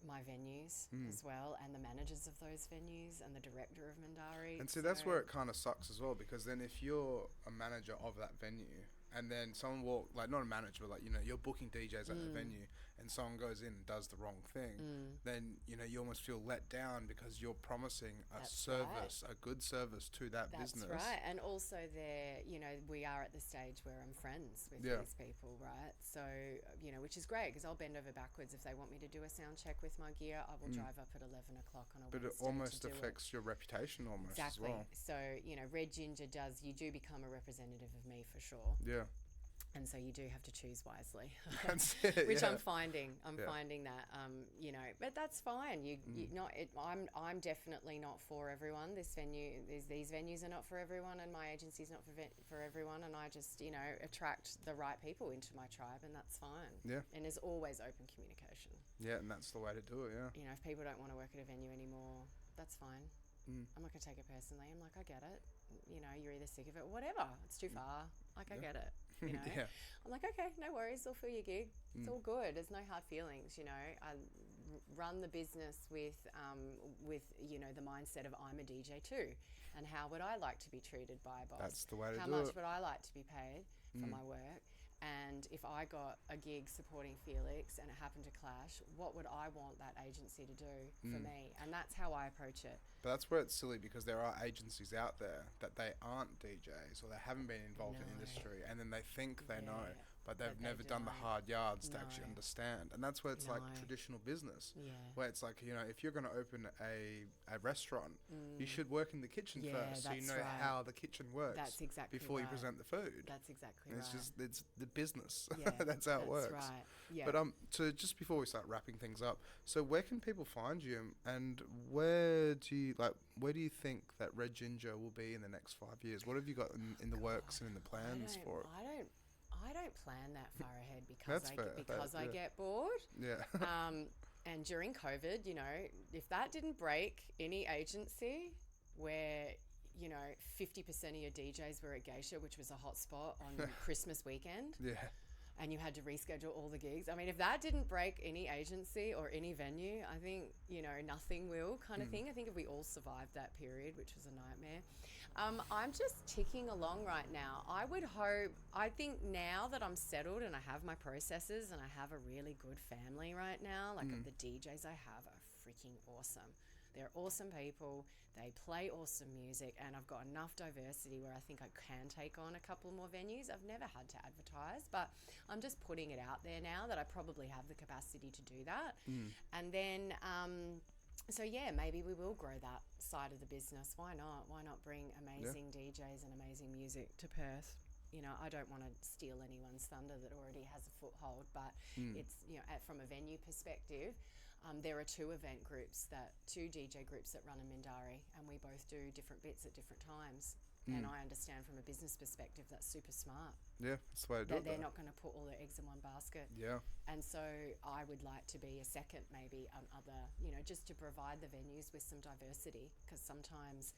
Speaker 2: my venues as well, and the managers of those venues, and the director of Mindari.
Speaker 1: And see, that's where it kind of sucks as well, because then if you're a manager of that venue, and then someone like not a manager, but like, you know, you're booking DJs at the venue, and someone goes in and does the wrong thing, then, you know, you almost feel let down, because you're promising a service, a good service to that business.
Speaker 2: That's right. And also there, you know, we are at the stage where I'm friends with these people, right? So, you know, which is great, because I'll bend over backwards if they want me to do a sound check with my gear. I will drive up at 11 o'clock on a
Speaker 1: But
Speaker 2: Wednesday
Speaker 1: it almost
Speaker 2: to do
Speaker 1: affects your reputation almost
Speaker 2: Exactly.
Speaker 1: as well.
Speaker 2: So, you know, Red Ginger you do become a representative of me for sure.
Speaker 1: Yeah.
Speaker 2: And so you do have to choose wisely,
Speaker 1: That's it,
Speaker 2: which
Speaker 1: yeah.
Speaker 2: I'm finding. I'm
Speaker 1: Yeah.
Speaker 2: finding that, you know, but that's fine. I'm definitely not for everyone. These venues are not for everyone, and my agency's not for everyone. And I just, you know, attract the right people into my tribe, and that's fine.
Speaker 1: Yeah.
Speaker 2: And there's always open communication.
Speaker 1: Yeah, and that's the way to do it, yeah.
Speaker 2: You know, if people don't want to work at a venue anymore, that's fine. I'm not going to take it personally. I'm like, I get it. You know, you're either sick of it or whatever. It's too far. Like, I get it. You know,
Speaker 1: Yeah.
Speaker 2: I'm like, okay, no worries. I'll fill your gig. It's all good. There's no hard feelings. You know, I run the business with you know, the mindset of I'm a DJ too, and how would I like to be treated by a boss?
Speaker 1: That's the way to
Speaker 2: how
Speaker 1: do
Speaker 2: much
Speaker 1: it.
Speaker 2: would I like to be paid for my work? And if I got a gig supporting Felix and it happened to clash, what would I want that agency to do for me? And that's how I approach it.
Speaker 1: But that's where it's silly, because there are agencies out there that they aren't DJs or they haven't been involved in
Speaker 2: No.
Speaker 1: industry, and then they think they know,
Speaker 2: Yeah,
Speaker 1: but they've
Speaker 2: but they
Speaker 1: never done the
Speaker 2: don't.
Speaker 1: hard yards to actually
Speaker 2: No.
Speaker 1: understand. And that's where it's like
Speaker 2: No.
Speaker 1: traditional business,
Speaker 2: Yeah.
Speaker 1: where it's like, you know, if you're going to open a restaurant, you should work in the kitchen
Speaker 2: Yeah,
Speaker 1: first, so you
Speaker 2: that's
Speaker 1: know
Speaker 2: right.
Speaker 1: how the kitchen works
Speaker 2: That's exactly
Speaker 1: before you
Speaker 2: right.
Speaker 1: present the food.
Speaker 2: That's exactly
Speaker 1: And
Speaker 2: right.
Speaker 1: it's the business.
Speaker 2: Yeah,
Speaker 1: that's how it works.
Speaker 2: That's right. Yeah.
Speaker 1: But so just before we start wrapping things up, so where can people find you, and where do you think that Red Ginger will be in the next 5 years? What have you got in the works and in the plans for it?
Speaker 2: I don't plan that far ahead because
Speaker 1: That's fair.
Speaker 2: I
Speaker 1: Yeah.
Speaker 2: get bored.
Speaker 1: Yeah.
Speaker 2: And during COVID, you know, if that didn't break any agency where, you know, 50% of your DJs were at Geisha, which was a hot spot on Christmas weekend,
Speaker 1: Yeah.
Speaker 2: and you had to reschedule all the gigs. I mean, if that didn't break any agency or any venue, I think, you know, nothing will kind of thing. I think if we all survived that period, which was a nightmare. I'm just ticking along right now. I think now that I'm settled and I have my processes and I have a really good family right now, like the DJs I have are freaking awesome. They're awesome people. They play awesome music, and I've got enough diversity where I think I can take on a couple more venues. I've never had to advertise, but I'm just putting it out there now that I probably have the capacity to do that. And then, so yeah, maybe we will grow that side of the business. Why not? Why not bring amazing DJs and amazing music to Perth? You know, I don't want to steal anyone's thunder that already has a foothold, but it's, you know, from a venue perspective, there are two DJ groups that run in Mindari, and we both do different bits at different times. And I understand from a business perspective that's super smart.
Speaker 1: Yeah, that's the way to do
Speaker 2: That
Speaker 1: it.
Speaker 2: they're
Speaker 1: though.
Speaker 2: not going to put all their eggs in one basket.
Speaker 1: Yeah.
Speaker 2: And so I would like to be a second, maybe other, you know, just to provide the venues with some diversity, because sometimes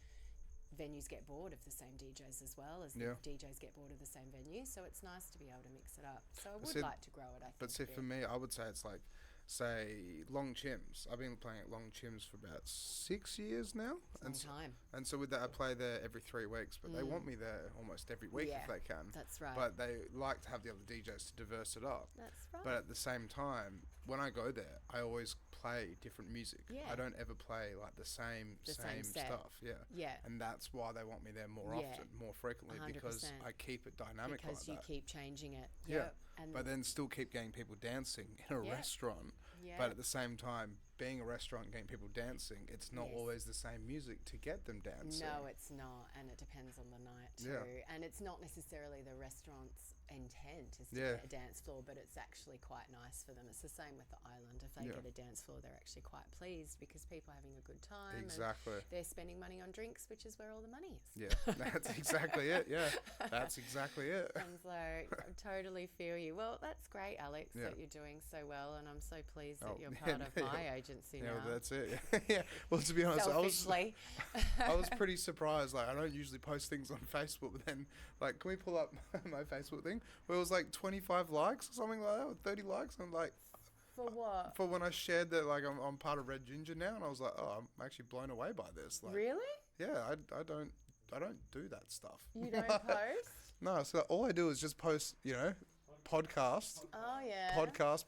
Speaker 2: venues get bored of the same DJs as well as
Speaker 1: Yeah.
Speaker 2: the DJs get bored of the same venues. So it's nice to be able to mix it up. So I would
Speaker 1: See,
Speaker 2: like to grow it, I think.
Speaker 1: But see,
Speaker 2: a
Speaker 1: for
Speaker 2: bit.
Speaker 1: me, I would say it's like, say, Long Chims. I've been playing at Long Chims for about 6 years now.
Speaker 2: Long time.
Speaker 1: And so with that, I play there every 3 weeks, but they want me there almost every week
Speaker 2: Yeah,
Speaker 1: if they can.
Speaker 2: that's right.
Speaker 1: But they like to have the other DJs to diverse it up.
Speaker 2: That's right.
Speaker 1: But at the same time, when I go there, I always play different music.
Speaker 2: Yeah.
Speaker 1: I don't ever play like the same
Speaker 2: same set.
Speaker 1: stuff. Yeah.
Speaker 2: Yeah.
Speaker 1: And that's why they want me there more
Speaker 2: Yeah.
Speaker 1: often, more frequently, because
Speaker 2: 100%.
Speaker 1: I keep it dynamic
Speaker 2: because
Speaker 1: like
Speaker 2: you
Speaker 1: that.
Speaker 2: keep changing it.
Speaker 1: Yeah.
Speaker 2: Yep. And
Speaker 1: But then still keep getting people dancing in a
Speaker 2: Yeah.
Speaker 1: restaurant.
Speaker 2: Yeah.
Speaker 1: But at the same time, being a restaurant and getting people dancing, it's not
Speaker 2: Yes.
Speaker 1: always the same music to get them dancing.
Speaker 2: No, it's not, and it depends on the night too.
Speaker 1: Yeah.
Speaker 2: And it's not necessarily the restaurant's intent is to
Speaker 1: Yeah.
Speaker 2: get a dance floor, but it's actually quite nice for them. It's the same with the island. If they
Speaker 1: Yeah.
Speaker 2: get a dance floor, they're actually quite pleased because people are having a good time.
Speaker 1: Exactly.
Speaker 2: And they're spending money on drinks, which is where all the money is.
Speaker 1: Yeah, that's exactly it. Yeah, that's exactly it.
Speaker 2: And so I totally feel you. Well, that's great, Alex,
Speaker 1: Yeah.
Speaker 2: that you're doing so well, and I'm so pleased that
Speaker 1: Oh,
Speaker 2: you're
Speaker 1: yeah,
Speaker 2: part of my
Speaker 1: yeah.
Speaker 2: agency
Speaker 1: Yeah,
Speaker 2: now.
Speaker 1: well, that's it. Yeah. Well, to be honest,
Speaker 2: Selfishly.
Speaker 1: I was pretty surprised. Like, I don't usually post things on Facebook, but then, like, can we pull up my Facebook thing where it was like 25 likes or something like that, or 30 likes? And like,
Speaker 2: For what?
Speaker 1: for when I shared that, like, I'm part of Red Ginger now, and I was like, oh, I'm actually blown away by this. Like,
Speaker 2: Really?
Speaker 1: yeah, I don't do that stuff.
Speaker 2: You don't post?
Speaker 1: No, so all I do is just post, you know, podcast,
Speaker 2: Oh, yeah.
Speaker 1: podcast,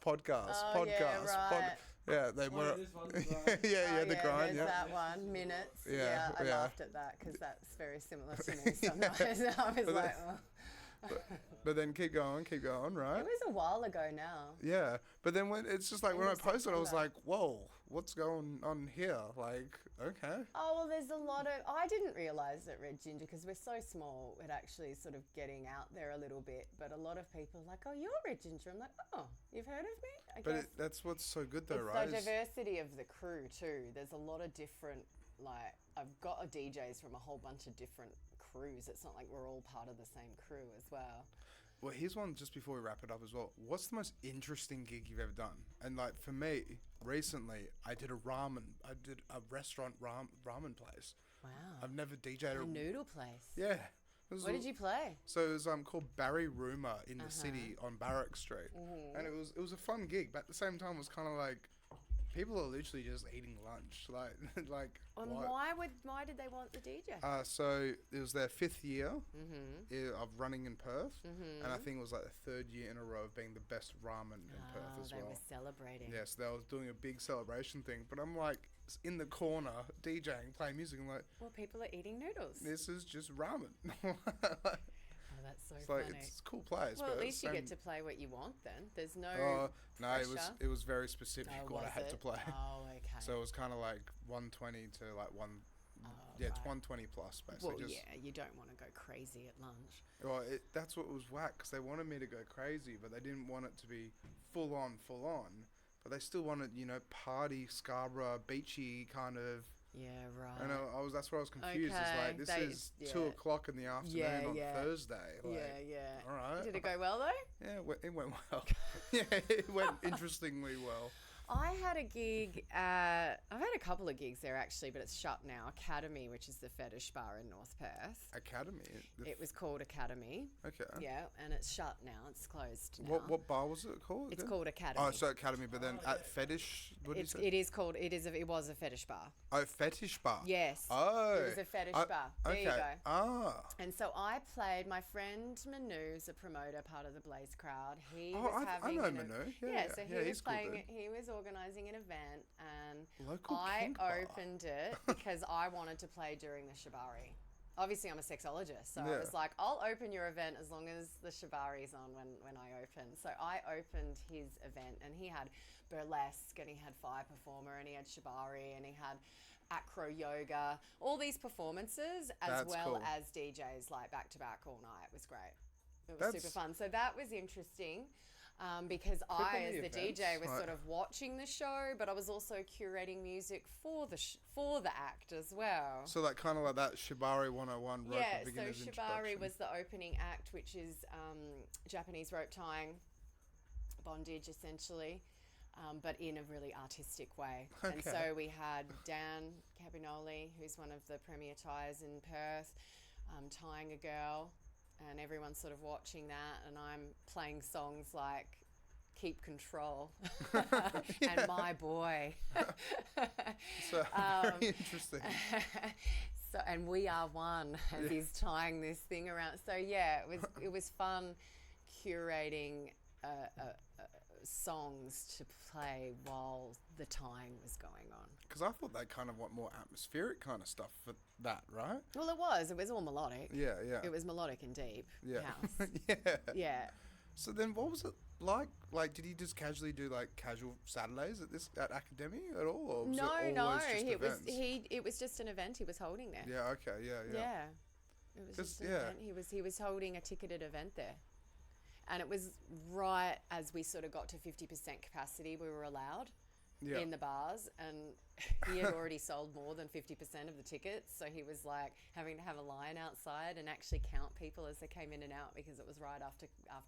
Speaker 2: Oh, yeah, right.
Speaker 1: yeah, they
Speaker 3: Oh,
Speaker 1: were.
Speaker 3: this one's
Speaker 1: yeah,
Speaker 2: Oh,
Speaker 1: the grind,
Speaker 2: there's
Speaker 1: yeah.
Speaker 2: that one, minutes.
Speaker 1: Yeah,
Speaker 2: I
Speaker 1: yeah.
Speaker 2: laughed at that because that's very similar to me sometimes. I was like, oh.
Speaker 1: but then keep going, right?
Speaker 2: It was a while ago now.
Speaker 1: Yeah, but then when it's just like when I
Speaker 2: End of
Speaker 1: posted, I was
Speaker 2: September.
Speaker 1: like, whoa, what's going on here? Like, okay.
Speaker 2: Oh, well, there's a lot of... I didn't realise that Red Ginger, because we're so small, it actually is sort of getting out there a little bit. But a lot of people are like, oh, you're Red Ginger. I'm like, oh, you've heard of me? I
Speaker 1: But
Speaker 2: guess
Speaker 1: that's what's so good though,
Speaker 2: it's
Speaker 1: right?
Speaker 2: the diversity of the crew too. There's a lot of different, like, I've got DJs from a whole bunch of different crews. It's not like we're all part of the same crew as well.
Speaker 1: Well, here's one just before we wrap it up as well. What's the most interesting gig you've ever done? And like for me, recently, I did a restaurant ramen place.
Speaker 2: Wow.
Speaker 1: I've never DJ'd
Speaker 2: A noodle place.
Speaker 1: Yeah.
Speaker 2: What did you play?
Speaker 1: So it was called Barry Rumour in the city on Barrack Street, and it was a fun gig. But at the same time, it was kind of like people are literally just eating lunch, like.
Speaker 2: And
Speaker 1: what?
Speaker 2: why did they want the DJ?
Speaker 1: So it was their 5th year of running in Perth, and I think it was like the 3rd year in a row of being the best ramen in Perth as
Speaker 2: they
Speaker 1: well.
Speaker 2: were celebrating.
Speaker 1: Yes, they were doing a big celebration thing, but I'm like in the corner DJing, playing music. I'm like,
Speaker 2: Well, people are eating noodles.
Speaker 1: this is just ramen.
Speaker 2: Oh, that's so
Speaker 1: It's
Speaker 2: funny.
Speaker 1: like it's a cool place.
Speaker 2: Well,
Speaker 1: but
Speaker 2: at least you
Speaker 1: same-
Speaker 2: get to play what you want then. There's no
Speaker 1: no,
Speaker 2: pressure.
Speaker 1: it was very specific
Speaker 2: Oh,
Speaker 1: what I
Speaker 2: was
Speaker 1: had
Speaker 2: it?
Speaker 1: to play.
Speaker 2: Oh, okay.
Speaker 1: So it was kind of like 120 to like one.
Speaker 2: Oh,
Speaker 1: Yeah, it's
Speaker 2: right.
Speaker 1: 120 plus basically.
Speaker 2: Well,
Speaker 1: just,
Speaker 2: yeah, you don't want to go crazy at lunch.
Speaker 1: Well, that's what was whack because they wanted me to go crazy, but they didn't want it to be full on. But they still wanted, party, Scarborough, beachy kind of.
Speaker 2: Yeah, right.
Speaker 1: And that's where I was confused. It's
Speaker 2: Okay,
Speaker 1: like this
Speaker 2: they-
Speaker 1: is
Speaker 2: yeah.
Speaker 1: 2 o'clock in the afternoon on
Speaker 2: yeah.
Speaker 1: Thursday. Like,
Speaker 2: yeah.
Speaker 1: All right.
Speaker 2: Did it go well though?
Speaker 1: Yeah, it went well. Yeah, it went interestingly well.
Speaker 2: I had a gig I've had a couple of gigs there actually, but it's shut now. Academy, which is the fetish bar in North Perth.
Speaker 1: Academy.
Speaker 2: It was called Academy.
Speaker 1: Okay.
Speaker 2: Yeah, and it's shut now. It's closed now.
Speaker 1: What bar was it called?
Speaker 2: It's
Speaker 1: again?
Speaker 2: called Academy.
Speaker 1: Oh, so Academy, but then at Fetish. What did you say?
Speaker 2: It was a fetish bar.
Speaker 1: Oh, Fetish bar.
Speaker 2: Yes.
Speaker 1: Oh.
Speaker 2: It was a fetish bar. There you go.
Speaker 1: Ah.
Speaker 2: And so I played. My friend Manu's a promoter, part of the Blaze crowd. He was
Speaker 1: I
Speaker 2: having
Speaker 1: know
Speaker 2: an
Speaker 1: Manu.
Speaker 2: yeah, so he was
Speaker 1: he's cool,
Speaker 2: playing.
Speaker 1: dude.
Speaker 2: He was organising an event, and
Speaker 1: Local
Speaker 2: I
Speaker 1: kink bar.
Speaker 2: opened it because I wanted to play during the shibari. Obviously, I'm a sexologist, so I
Speaker 1: Yeah.
Speaker 2: was like, I'll open your event as long as the shibari's on when I open. So I opened his event, and he had burlesque, and he had fire performer, and he had shibari, and he had acro yoga, all these performances, as
Speaker 1: That's
Speaker 2: well
Speaker 1: cool.
Speaker 2: as DJs like back to back all night. It was great. It was
Speaker 1: That's-
Speaker 2: super fun. So that was interesting. Because I, as
Speaker 1: many
Speaker 2: the DJ, was
Speaker 1: events,
Speaker 2: sort of watching the show, but I was also curating music for the act as well.
Speaker 1: So like kind of like that Shibari 101 rope
Speaker 2: Yeah,
Speaker 1: of
Speaker 2: so
Speaker 1: beginner's
Speaker 2: Shibari
Speaker 1: introduction.
Speaker 2: was the opening act, which is Japanese rope tying, bondage essentially, but in a really artistic way. And
Speaker 1: Okay.
Speaker 2: so we had Dan Cabinoli, who's one of the premier tyers in Perth, tying a girl, and everyone's sort of watching that, and I'm playing songs like Keep Control and My Boy.
Speaker 1: So very interesting.
Speaker 2: So, and We Are One as he's tying this thing around. So yeah, it was fun curating songs to play while the tying was going on.
Speaker 1: Because I thought they kind of want more atmospheric kind of stuff for that, right?
Speaker 2: Well, it was all melodic.
Speaker 1: Yeah.
Speaker 2: It was melodic and deep.
Speaker 1: Yeah.
Speaker 2: House.
Speaker 1: Yeah.
Speaker 2: Yeah.
Speaker 1: So then, what was it like? Like, did he just casually do like casual Saturdays at Academy at all? Or was
Speaker 2: No,
Speaker 1: it always just events?
Speaker 2: It was just an event he was holding there.
Speaker 1: Yeah. Okay. Yeah.
Speaker 2: Yeah. It was just an event. He was holding a ticketed event there. And it was right as we sort of got to 50% capacity we were allowed
Speaker 1: Yeah.
Speaker 2: in the bars, and he had already sold more than 50% of the tickets, so he was like having to have a line outside and actually count people as they came in and out because it was right after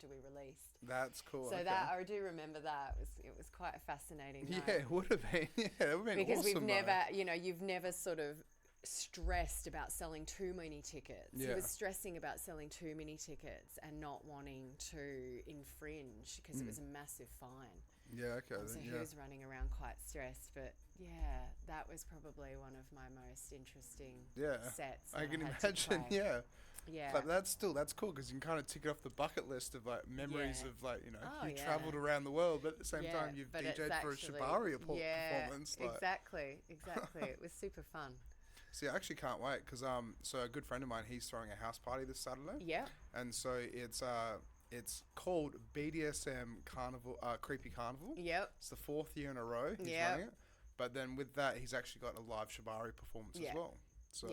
Speaker 2: we released.
Speaker 1: That's cool.
Speaker 2: So
Speaker 1: okay.
Speaker 2: that I do remember that. It was quite a fascinating night.
Speaker 1: Yeah, it would have been. Yeah, it would have been
Speaker 2: Because
Speaker 1: awesome.
Speaker 2: you've never sort of stressed about selling too many tickets. He
Speaker 1: Yeah.
Speaker 2: was stressing about selling too many tickets and not wanting to infringe because it was a massive fine.
Speaker 1: Yeah, okay.
Speaker 2: So
Speaker 1: Then,
Speaker 2: he
Speaker 1: yeah.
Speaker 2: was running around quite stressed, but yeah, that was probably one of my most interesting
Speaker 1: Yeah.
Speaker 2: sets.
Speaker 1: I
Speaker 2: that
Speaker 1: can
Speaker 2: had to
Speaker 1: imagine,
Speaker 2: play.
Speaker 1: yeah.
Speaker 2: Yeah.
Speaker 1: But that's cool because you can kind of tick it off the bucket list of like memories
Speaker 2: Yeah.
Speaker 1: of like,
Speaker 2: Oh,
Speaker 1: you
Speaker 2: yeah.
Speaker 1: travelled around the world, but at the same
Speaker 2: Yeah,
Speaker 1: time you've
Speaker 2: but it's
Speaker 1: DJ'd for a
Speaker 2: actually-
Speaker 1: Shibari
Speaker 2: yeah,
Speaker 1: performance. Like,
Speaker 2: exactly. It was super fun.
Speaker 1: See, I actually can't wait because so a good friend of mine, he's throwing a house party this Saturday.
Speaker 2: Yeah.
Speaker 1: And so it's called BDSM Carnival, Creepy Carnival.
Speaker 2: Yep.
Speaker 1: It's the 4th year in a row he's running it. But then with that, he's actually got a live shibari performance as well. So,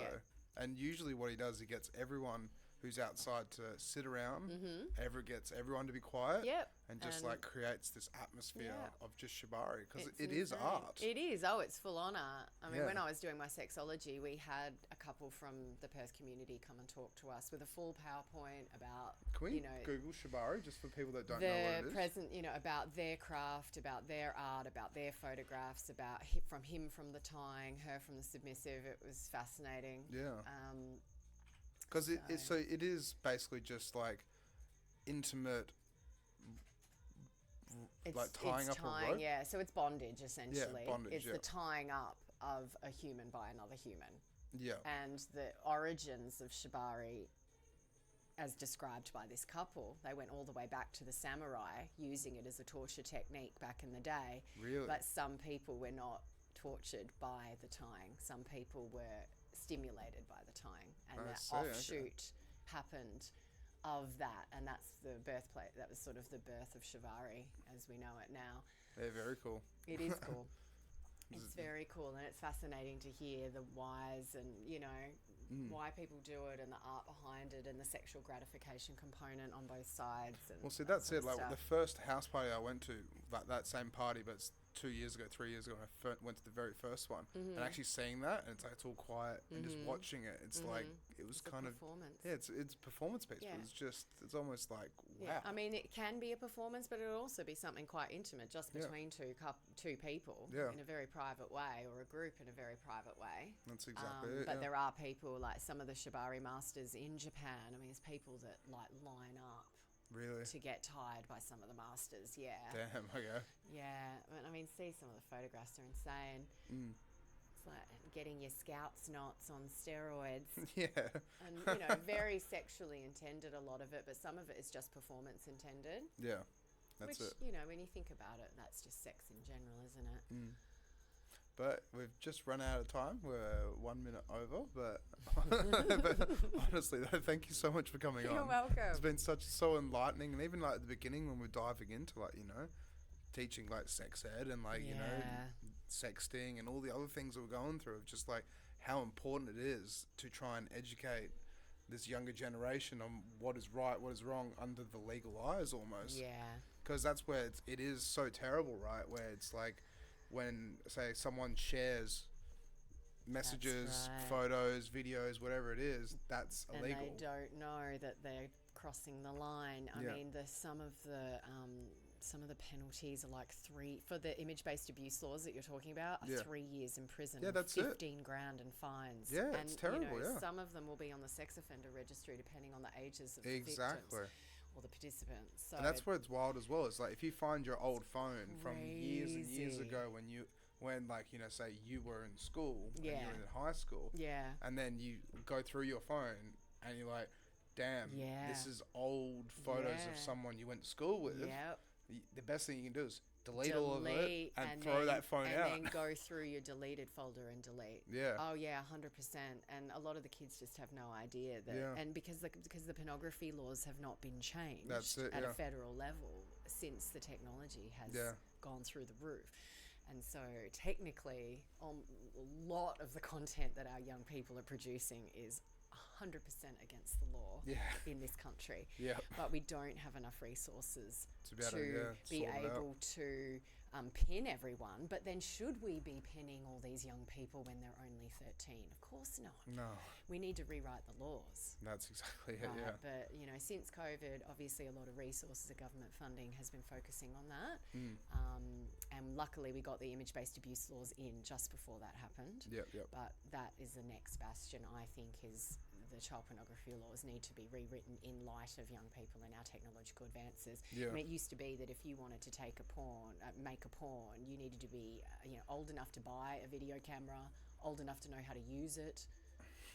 Speaker 1: and usually what he does, he gets everyone who's outside to sit around, gets everyone to be quiet, and just like creates this atmosphere of just shibari because it is art.
Speaker 2: It is. Oh, it's full on art. I mean, when I was doing my sexology, we had a couple from the Perth community come and talk to us with a full PowerPoint about,
Speaker 1: Can we Google shibari just for people that don't know what it is?
Speaker 2: About their craft, about their art, about their photographs, about him from the tying, her from the submissive. It was fascinating.
Speaker 1: Yeah. Because it is basically just like intimate, like tying up a rope.
Speaker 2: Yeah, so it's bondage essentially.
Speaker 1: Yeah, bondage.
Speaker 2: It's the tying up of a human by another human.
Speaker 1: Yeah.
Speaker 2: And the origins of shibari, as described by this couple, they went all the way back to the samurai using it as a torture technique back in the day.
Speaker 1: Really?
Speaker 2: But some people were not tortured by the tying. Some people were stimulated by the tying, and offshoot happened of that, and that's the birthplace. That was sort of the birth of shibari as we know it now.
Speaker 1: Yeah, very cool.
Speaker 2: It is cool. It's very cool, and it's fascinating to hear the whys and why people do it, and the art behind it, and the sexual gratification component on both sides. And
Speaker 1: well, see, that's it. Like the first house party I went to, that same party, but it's 3 years ago, when I went to the very first one, and actually seeing that, and it's like it's all quiet, and just watching it, it's like it was kind of
Speaker 2: performance.
Speaker 1: It's performance based, but it's almost like wow.
Speaker 2: Yeah, I mean, it can be a performance, but it'll also be something quite intimate, just between two people in a very private way, or a group in a very private way.
Speaker 1: That's exactly it.
Speaker 2: But there are people like some of the shibari masters in Japan. I mean, there's people that like line up.
Speaker 1: Really?
Speaker 2: To get tied by some of the masters, yeah.
Speaker 1: Damn, okay.
Speaker 2: Yeah, I mean, see some of the photographs are insane. It's like getting your Scouts knots on steroids.
Speaker 1: Yeah.
Speaker 2: And, very sexually intended, a lot of it, but some of it is just performance intended.
Speaker 1: Yeah, that's
Speaker 2: which,
Speaker 1: it.
Speaker 2: When you think about it, that's just sex in general, isn't it?
Speaker 1: But we've just run out of time. We're 1 minute over, but honestly, though, thank you so much for coming on.
Speaker 2: You're welcome.
Speaker 1: It's been so enlightening, and even like at the beginning when we're diving into teaching like sex ed and sexting and all the other things that we're going through, of just like how important it is to try and educate this younger generation on what is right, what is wrong under the legal eyes almost.
Speaker 2: Yeah.
Speaker 1: Because that's where it is so terrible, right? Where it's like, when, say, someone shares messages, photos, videos, whatever it is, that's illegal.
Speaker 2: And they don't know that they're crossing the line. I mean, some of the penalties are like for the image-based abuse laws that you're talking about, are 3 years in prison,
Speaker 1: yeah, that's
Speaker 2: 15 grand and fines.
Speaker 1: Yeah,
Speaker 2: and,
Speaker 1: it's terrible.
Speaker 2: Some of them will be on the sex offender registry depending on the ages of the
Speaker 1: exactly.
Speaker 2: victims. Or the participants. So
Speaker 1: and that's where it's wild as well. It's like if you find your old phone from years and years ago when say you were in school, and you were in high school, and then you go through your phone and you're like, damn, this is old photos of someone you went to school with. The best thing you can do is delete all of it and throw that phone out.
Speaker 2: And then go through your deleted folder and delete.
Speaker 1: Yeah.
Speaker 2: Oh yeah, 100%. And a lot of the kids just have no idea that. Yeah. And because the pornography laws have not been changed at a federal level since the technology has gone through the roof. And so technically, a lot of the content that our young people are producing is 100% against the law in this country.
Speaker 1: Yeah.
Speaker 2: But we don't have enough resources
Speaker 1: to be able
Speaker 2: to pin everyone. But then should we be pinning all these young people when they're only 13? Of course not.
Speaker 1: No.
Speaker 2: We need to rewrite the laws.
Speaker 1: That's exactly it, yeah.
Speaker 2: But, since COVID, obviously a lot of resources of government funding has been focusing on that. And luckily we got the image-based abuse laws in just before that happened.
Speaker 1: Yep.
Speaker 2: But that is the next bastion, I think, is the child pornography laws need to be rewritten in light of young people and our technological advances.
Speaker 1: Yeah.
Speaker 2: I mean, it used to be that if you wanted to make a porn, you needed to be old enough to buy a video camera, old enough to know how to use it,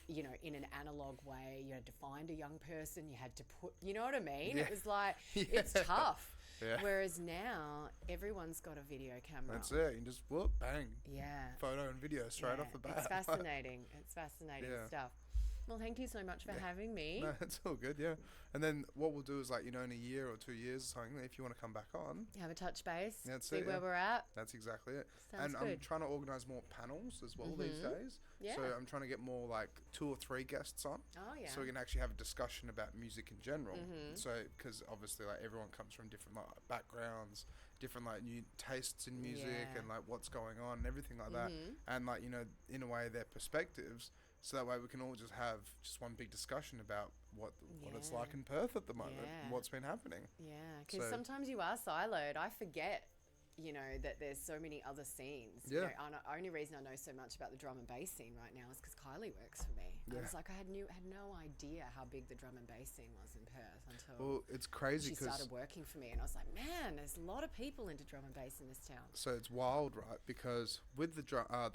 Speaker 2: in an analog way. You had to find a young person, you had to put, you know what I mean?
Speaker 1: Yeah.
Speaker 2: It was like, it's tough.
Speaker 1: Yeah.
Speaker 2: Whereas now, everyone's got a video camera.
Speaker 1: That's it. You just whoop, bang.
Speaker 2: Yeah.
Speaker 1: Photo and video straight off the bat.
Speaker 2: It's fascinating. It's fascinating
Speaker 1: Yeah.
Speaker 2: stuff. Well, thank you so much for having me.
Speaker 1: No, it's all good, yeah. And then what we'll do is, like, in a year or 2 years or something, if you want to come back on.
Speaker 2: Have a touch base.
Speaker 1: That's
Speaker 2: see
Speaker 1: it,
Speaker 2: where we're at.
Speaker 1: That's exactly it.
Speaker 2: Sounds
Speaker 1: and
Speaker 2: good.
Speaker 1: I'm trying to organise more panels as well these days.
Speaker 2: Yeah.
Speaker 1: So I'm trying to get more, like, 2 or 3 guests on.
Speaker 2: Oh, yeah.
Speaker 1: So we can actually have a discussion about music in general. So, because obviously, like, everyone comes from different, like, backgrounds, different, like, new tastes in music and, like, what's going on and everything like that. And, like, in a way, their perspectives. So that way we can all just have just one big discussion about what it's like in Perth at the moment and what's been happening.
Speaker 2: Yeah, because sometimes you are siloed. I forget, that there's so many other scenes.
Speaker 1: Yeah.
Speaker 2: The only reason I know so much about the drum and bass scene right now is because Kylie works for me.
Speaker 1: Yeah.
Speaker 2: I was like, I had no idea how big the drum and bass scene was in Perth until
Speaker 1: Well, it's crazy
Speaker 2: she
Speaker 1: because
Speaker 2: started working for me, and I was like, man, there's a lot of people into drum and bass in this town.
Speaker 1: so it's wild, right? Because with the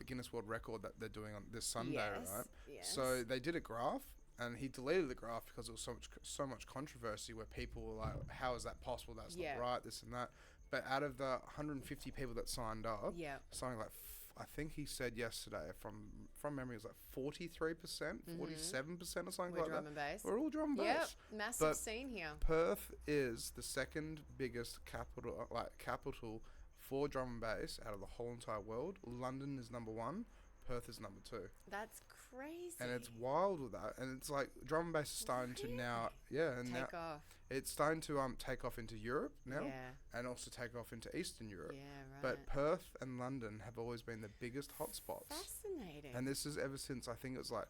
Speaker 1: Guinness World Record that they're doing on this Sunday, right?
Speaker 2: Yes.
Speaker 1: So they did a graph, and he deleted the graph because there was so much controversy where people were like, "How is that possible? That's not right. This and that." But out of the 150 people that signed up, something like I think he said yesterday from memory, it was like 43%, 47% or something
Speaker 2: We're
Speaker 1: like
Speaker 2: drum
Speaker 1: that.
Speaker 2: and bass.
Speaker 1: We're all drum and
Speaker 2: Yep,
Speaker 1: bass.
Speaker 2: massive
Speaker 1: But
Speaker 2: scene here.
Speaker 1: Perth is the second biggest capital for drum and bass out of the whole entire world. London is number 1. Perth is number 2.
Speaker 2: That's crazy.
Speaker 1: And it's wild with that. And it's like drum and bass is starting to now, and
Speaker 2: take
Speaker 1: now
Speaker 2: off.
Speaker 1: it's starting to take off into Europe now,
Speaker 2: Yeah.
Speaker 1: and also take off into Eastern Europe.
Speaker 2: Yeah, right.
Speaker 1: But Perth and London have always been the biggest hotspots.
Speaker 2: Fascinating.
Speaker 1: And this is ever since I think it was like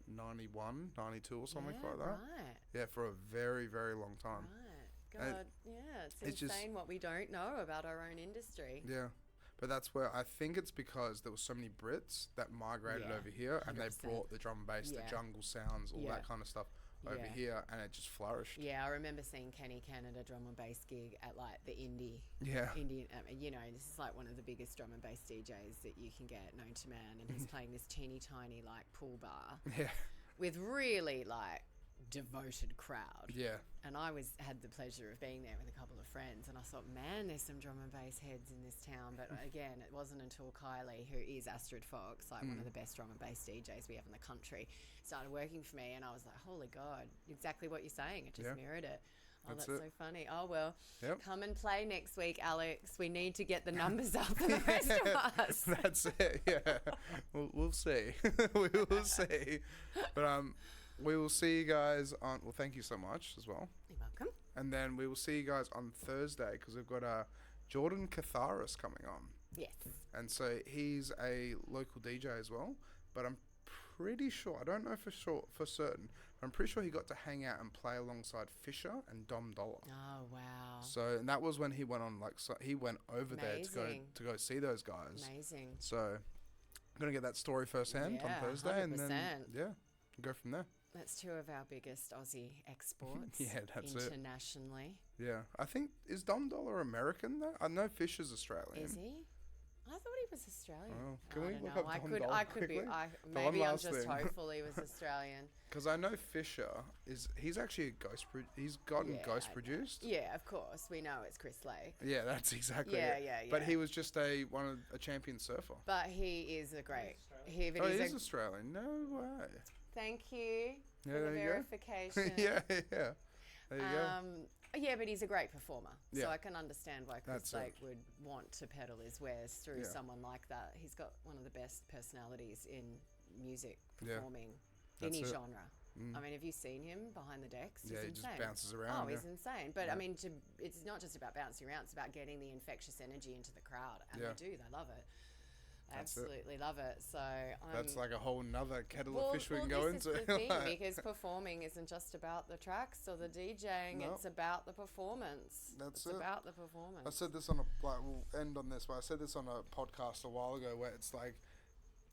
Speaker 1: 91, 92 or something like that.
Speaker 2: Right.
Speaker 1: Yeah, for a very, very long time.
Speaker 2: Right. God, it's insane what we don't know about our own industry.
Speaker 1: Yeah. But that's where I think it's because there were so many Brits that migrated over here, and they
Speaker 2: 100%.
Speaker 1: brought the drum and bass, the jungle sounds, all that kind of stuff over here, and it just flourished.
Speaker 2: Yeah, I remember seeing Kenny Canada drum and bass gig at like the Indian. This is like one of the biggest drum and bass DJs that you can get known to man, and he's playing this teeny tiny like pool bar with really like devoted crowd.
Speaker 1: Yeah.
Speaker 2: And I had the pleasure of being there with a couple of friends, and I thought, man, there's some drum and bass heads in this town. But again, it wasn't until Kylie, who is Astrid Fox, like one of the best drum and bass DJs we have in the country, started working for me, and I was like, holy God, exactly what you're saying. It just mirrored it. Oh, that's so funny. Oh, well, come and play next week, Alex. We need to get the numbers up for the rest of us.
Speaker 1: That's it, yeah. We'll see. We will see. But we will see you guys on... Well, thank you so much as well.
Speaker 2: You're welcome.
Speaker 1: And then we will see you guys on Thursday because we've got Jordan Catharis coming on.
Speaker 2: Yes.
Speaker 1: And so he's a local DJ as well. But I'm pretty sure... I don't know for certain. But I'm pretty sure he got to hang out and play alongside Fisher and Dom Dollar.
Speaker 2: Oh, wow.
Speaker 1: So, and that was when he went on, he went over there to go see those guys.
Speaker 2: Amazing.
Speaker 1: So, I'm going to get that story firsthand on Thursday.
Speaker 2: 100%.
Speaker 1: And then, go from there.
Speaker 2: That's 2 of our biggest Aussie exports.
Speaker 1: That's
Speaker 2: internationally.
Speaker 1: Yeah. I think, is Dom Dollar American though? I know Fisher's Australian.
Speaker 2: Is he? I thought he was Australian.
Speaker 1: Oh, can we look
Speaker 2: know.
Speaker 1: up Dom Dollar quickly?
Speaker 2: Maybe I'm just hopeful he was Australian.
Speaker 1: Because I know Fisher he's actually he's gotten ghost produced.
Speaker 2: Yeah, of course. We know it's Chris Lake.
Speaker 1: Yeah, that's exactly it. Yeah. But he was just a champion surfer.
Speaker 2: But he is a great...
Speaker 1: He is Australian. No way.
Speaker 2: Thank you for
Speaker 1: there
Speaker 2: the
Speaker 1: you
Speaker 2: verification.
Speaker 1: Yeah. There you go.
Speaker 2: Yeah, but he's a great performer.
Speaker 1: Yeah.
Speaker 2: So I can understand why Chris Lake would want to peddle his wares through someone like that. He's got one of the best personalities in music performing any genre. I mean, have you seen him behind the decks? He's insane.
Speaker 1: He just bounces around.
Speaker 2: Oh, he's insane. But I mean, it's not just about bouncing around, it's about getting the infectious energy into the crowd. And they love it. Absolutely love it. So
Speaker 1: that's like a whole nother kettle of fish we can go into.
Speaker 2: This is the thing, because performing isn't just about the tracks or the DJing. It's about the performance. It's about the performance.
Speaker 1: I said this we'll end on this, but I said this on a podcast a while ago where it's like,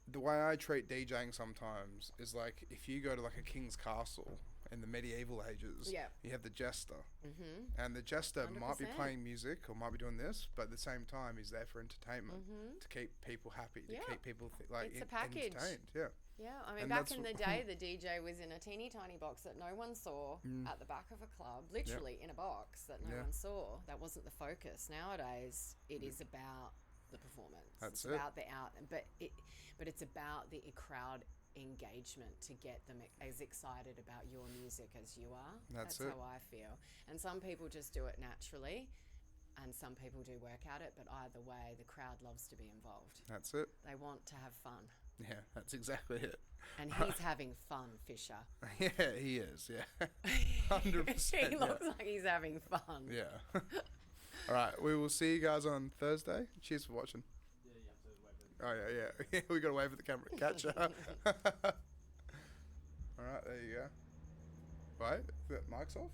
Speaker 1: the way I treat DJing sometimes is like, if you go to like a King's Castle in the medieval ages,
Speaker 2: Yeah.
Speaker 1: you have the jester.
Speaker 2: Mm-hmm.
Speaker 1: And the jester might be
Speaker 2: 100%.
Speaker 1: playing music or might be doing this, but at the same time, he's there for entertainment, to keep people happy, to
Speaker 2: Yeah.
Speaker 1: keep people
Speaker 2: It's a package.
Speaker 1: entertained. Yeah.
Speaker 2: Yeah, I mean,
Speaker 1: And
Speaker 2: back
Speaker 1: that's
Speaker 2: in the day, the DJ was in a teeny tiny box that no one saw at the back of a club, literally in a box that no one saw. That wasn't the focus. Nowadays, it is about the performance.
Speaker 1: That's
Speaker 2: it's
Speaker 1: it.
Speaker 2: about the but it's about the crowd engagement to get them as excited about your music as you are.
Speaker 1: That's
Speaker 2: That's
Speaker 1: it.
Speaker 2: how I feel. And some people just do it naturally, and some people do work at it. But either way, the crowd loves to be involved.
Speaker 1: That's it.
Speaker 2: They want to have fun.
Speaker 1: Yeah, that's exactly it.
Speaker 2: And he's having fun, Fisher.
Speaker 1: Yeah, he is. Yeah, 100%.
Speaker 2: He looks like he's having fun.
Speaker 1: Yeah. All right, we will see you guys on Thursday. Cheers for watching.
Speaker 3: Yeah, you have to wait for it.
Speaker 1: Oh yeah. We got to wave at the camera. Catch ya. All right, there you go. Right, the mic's off.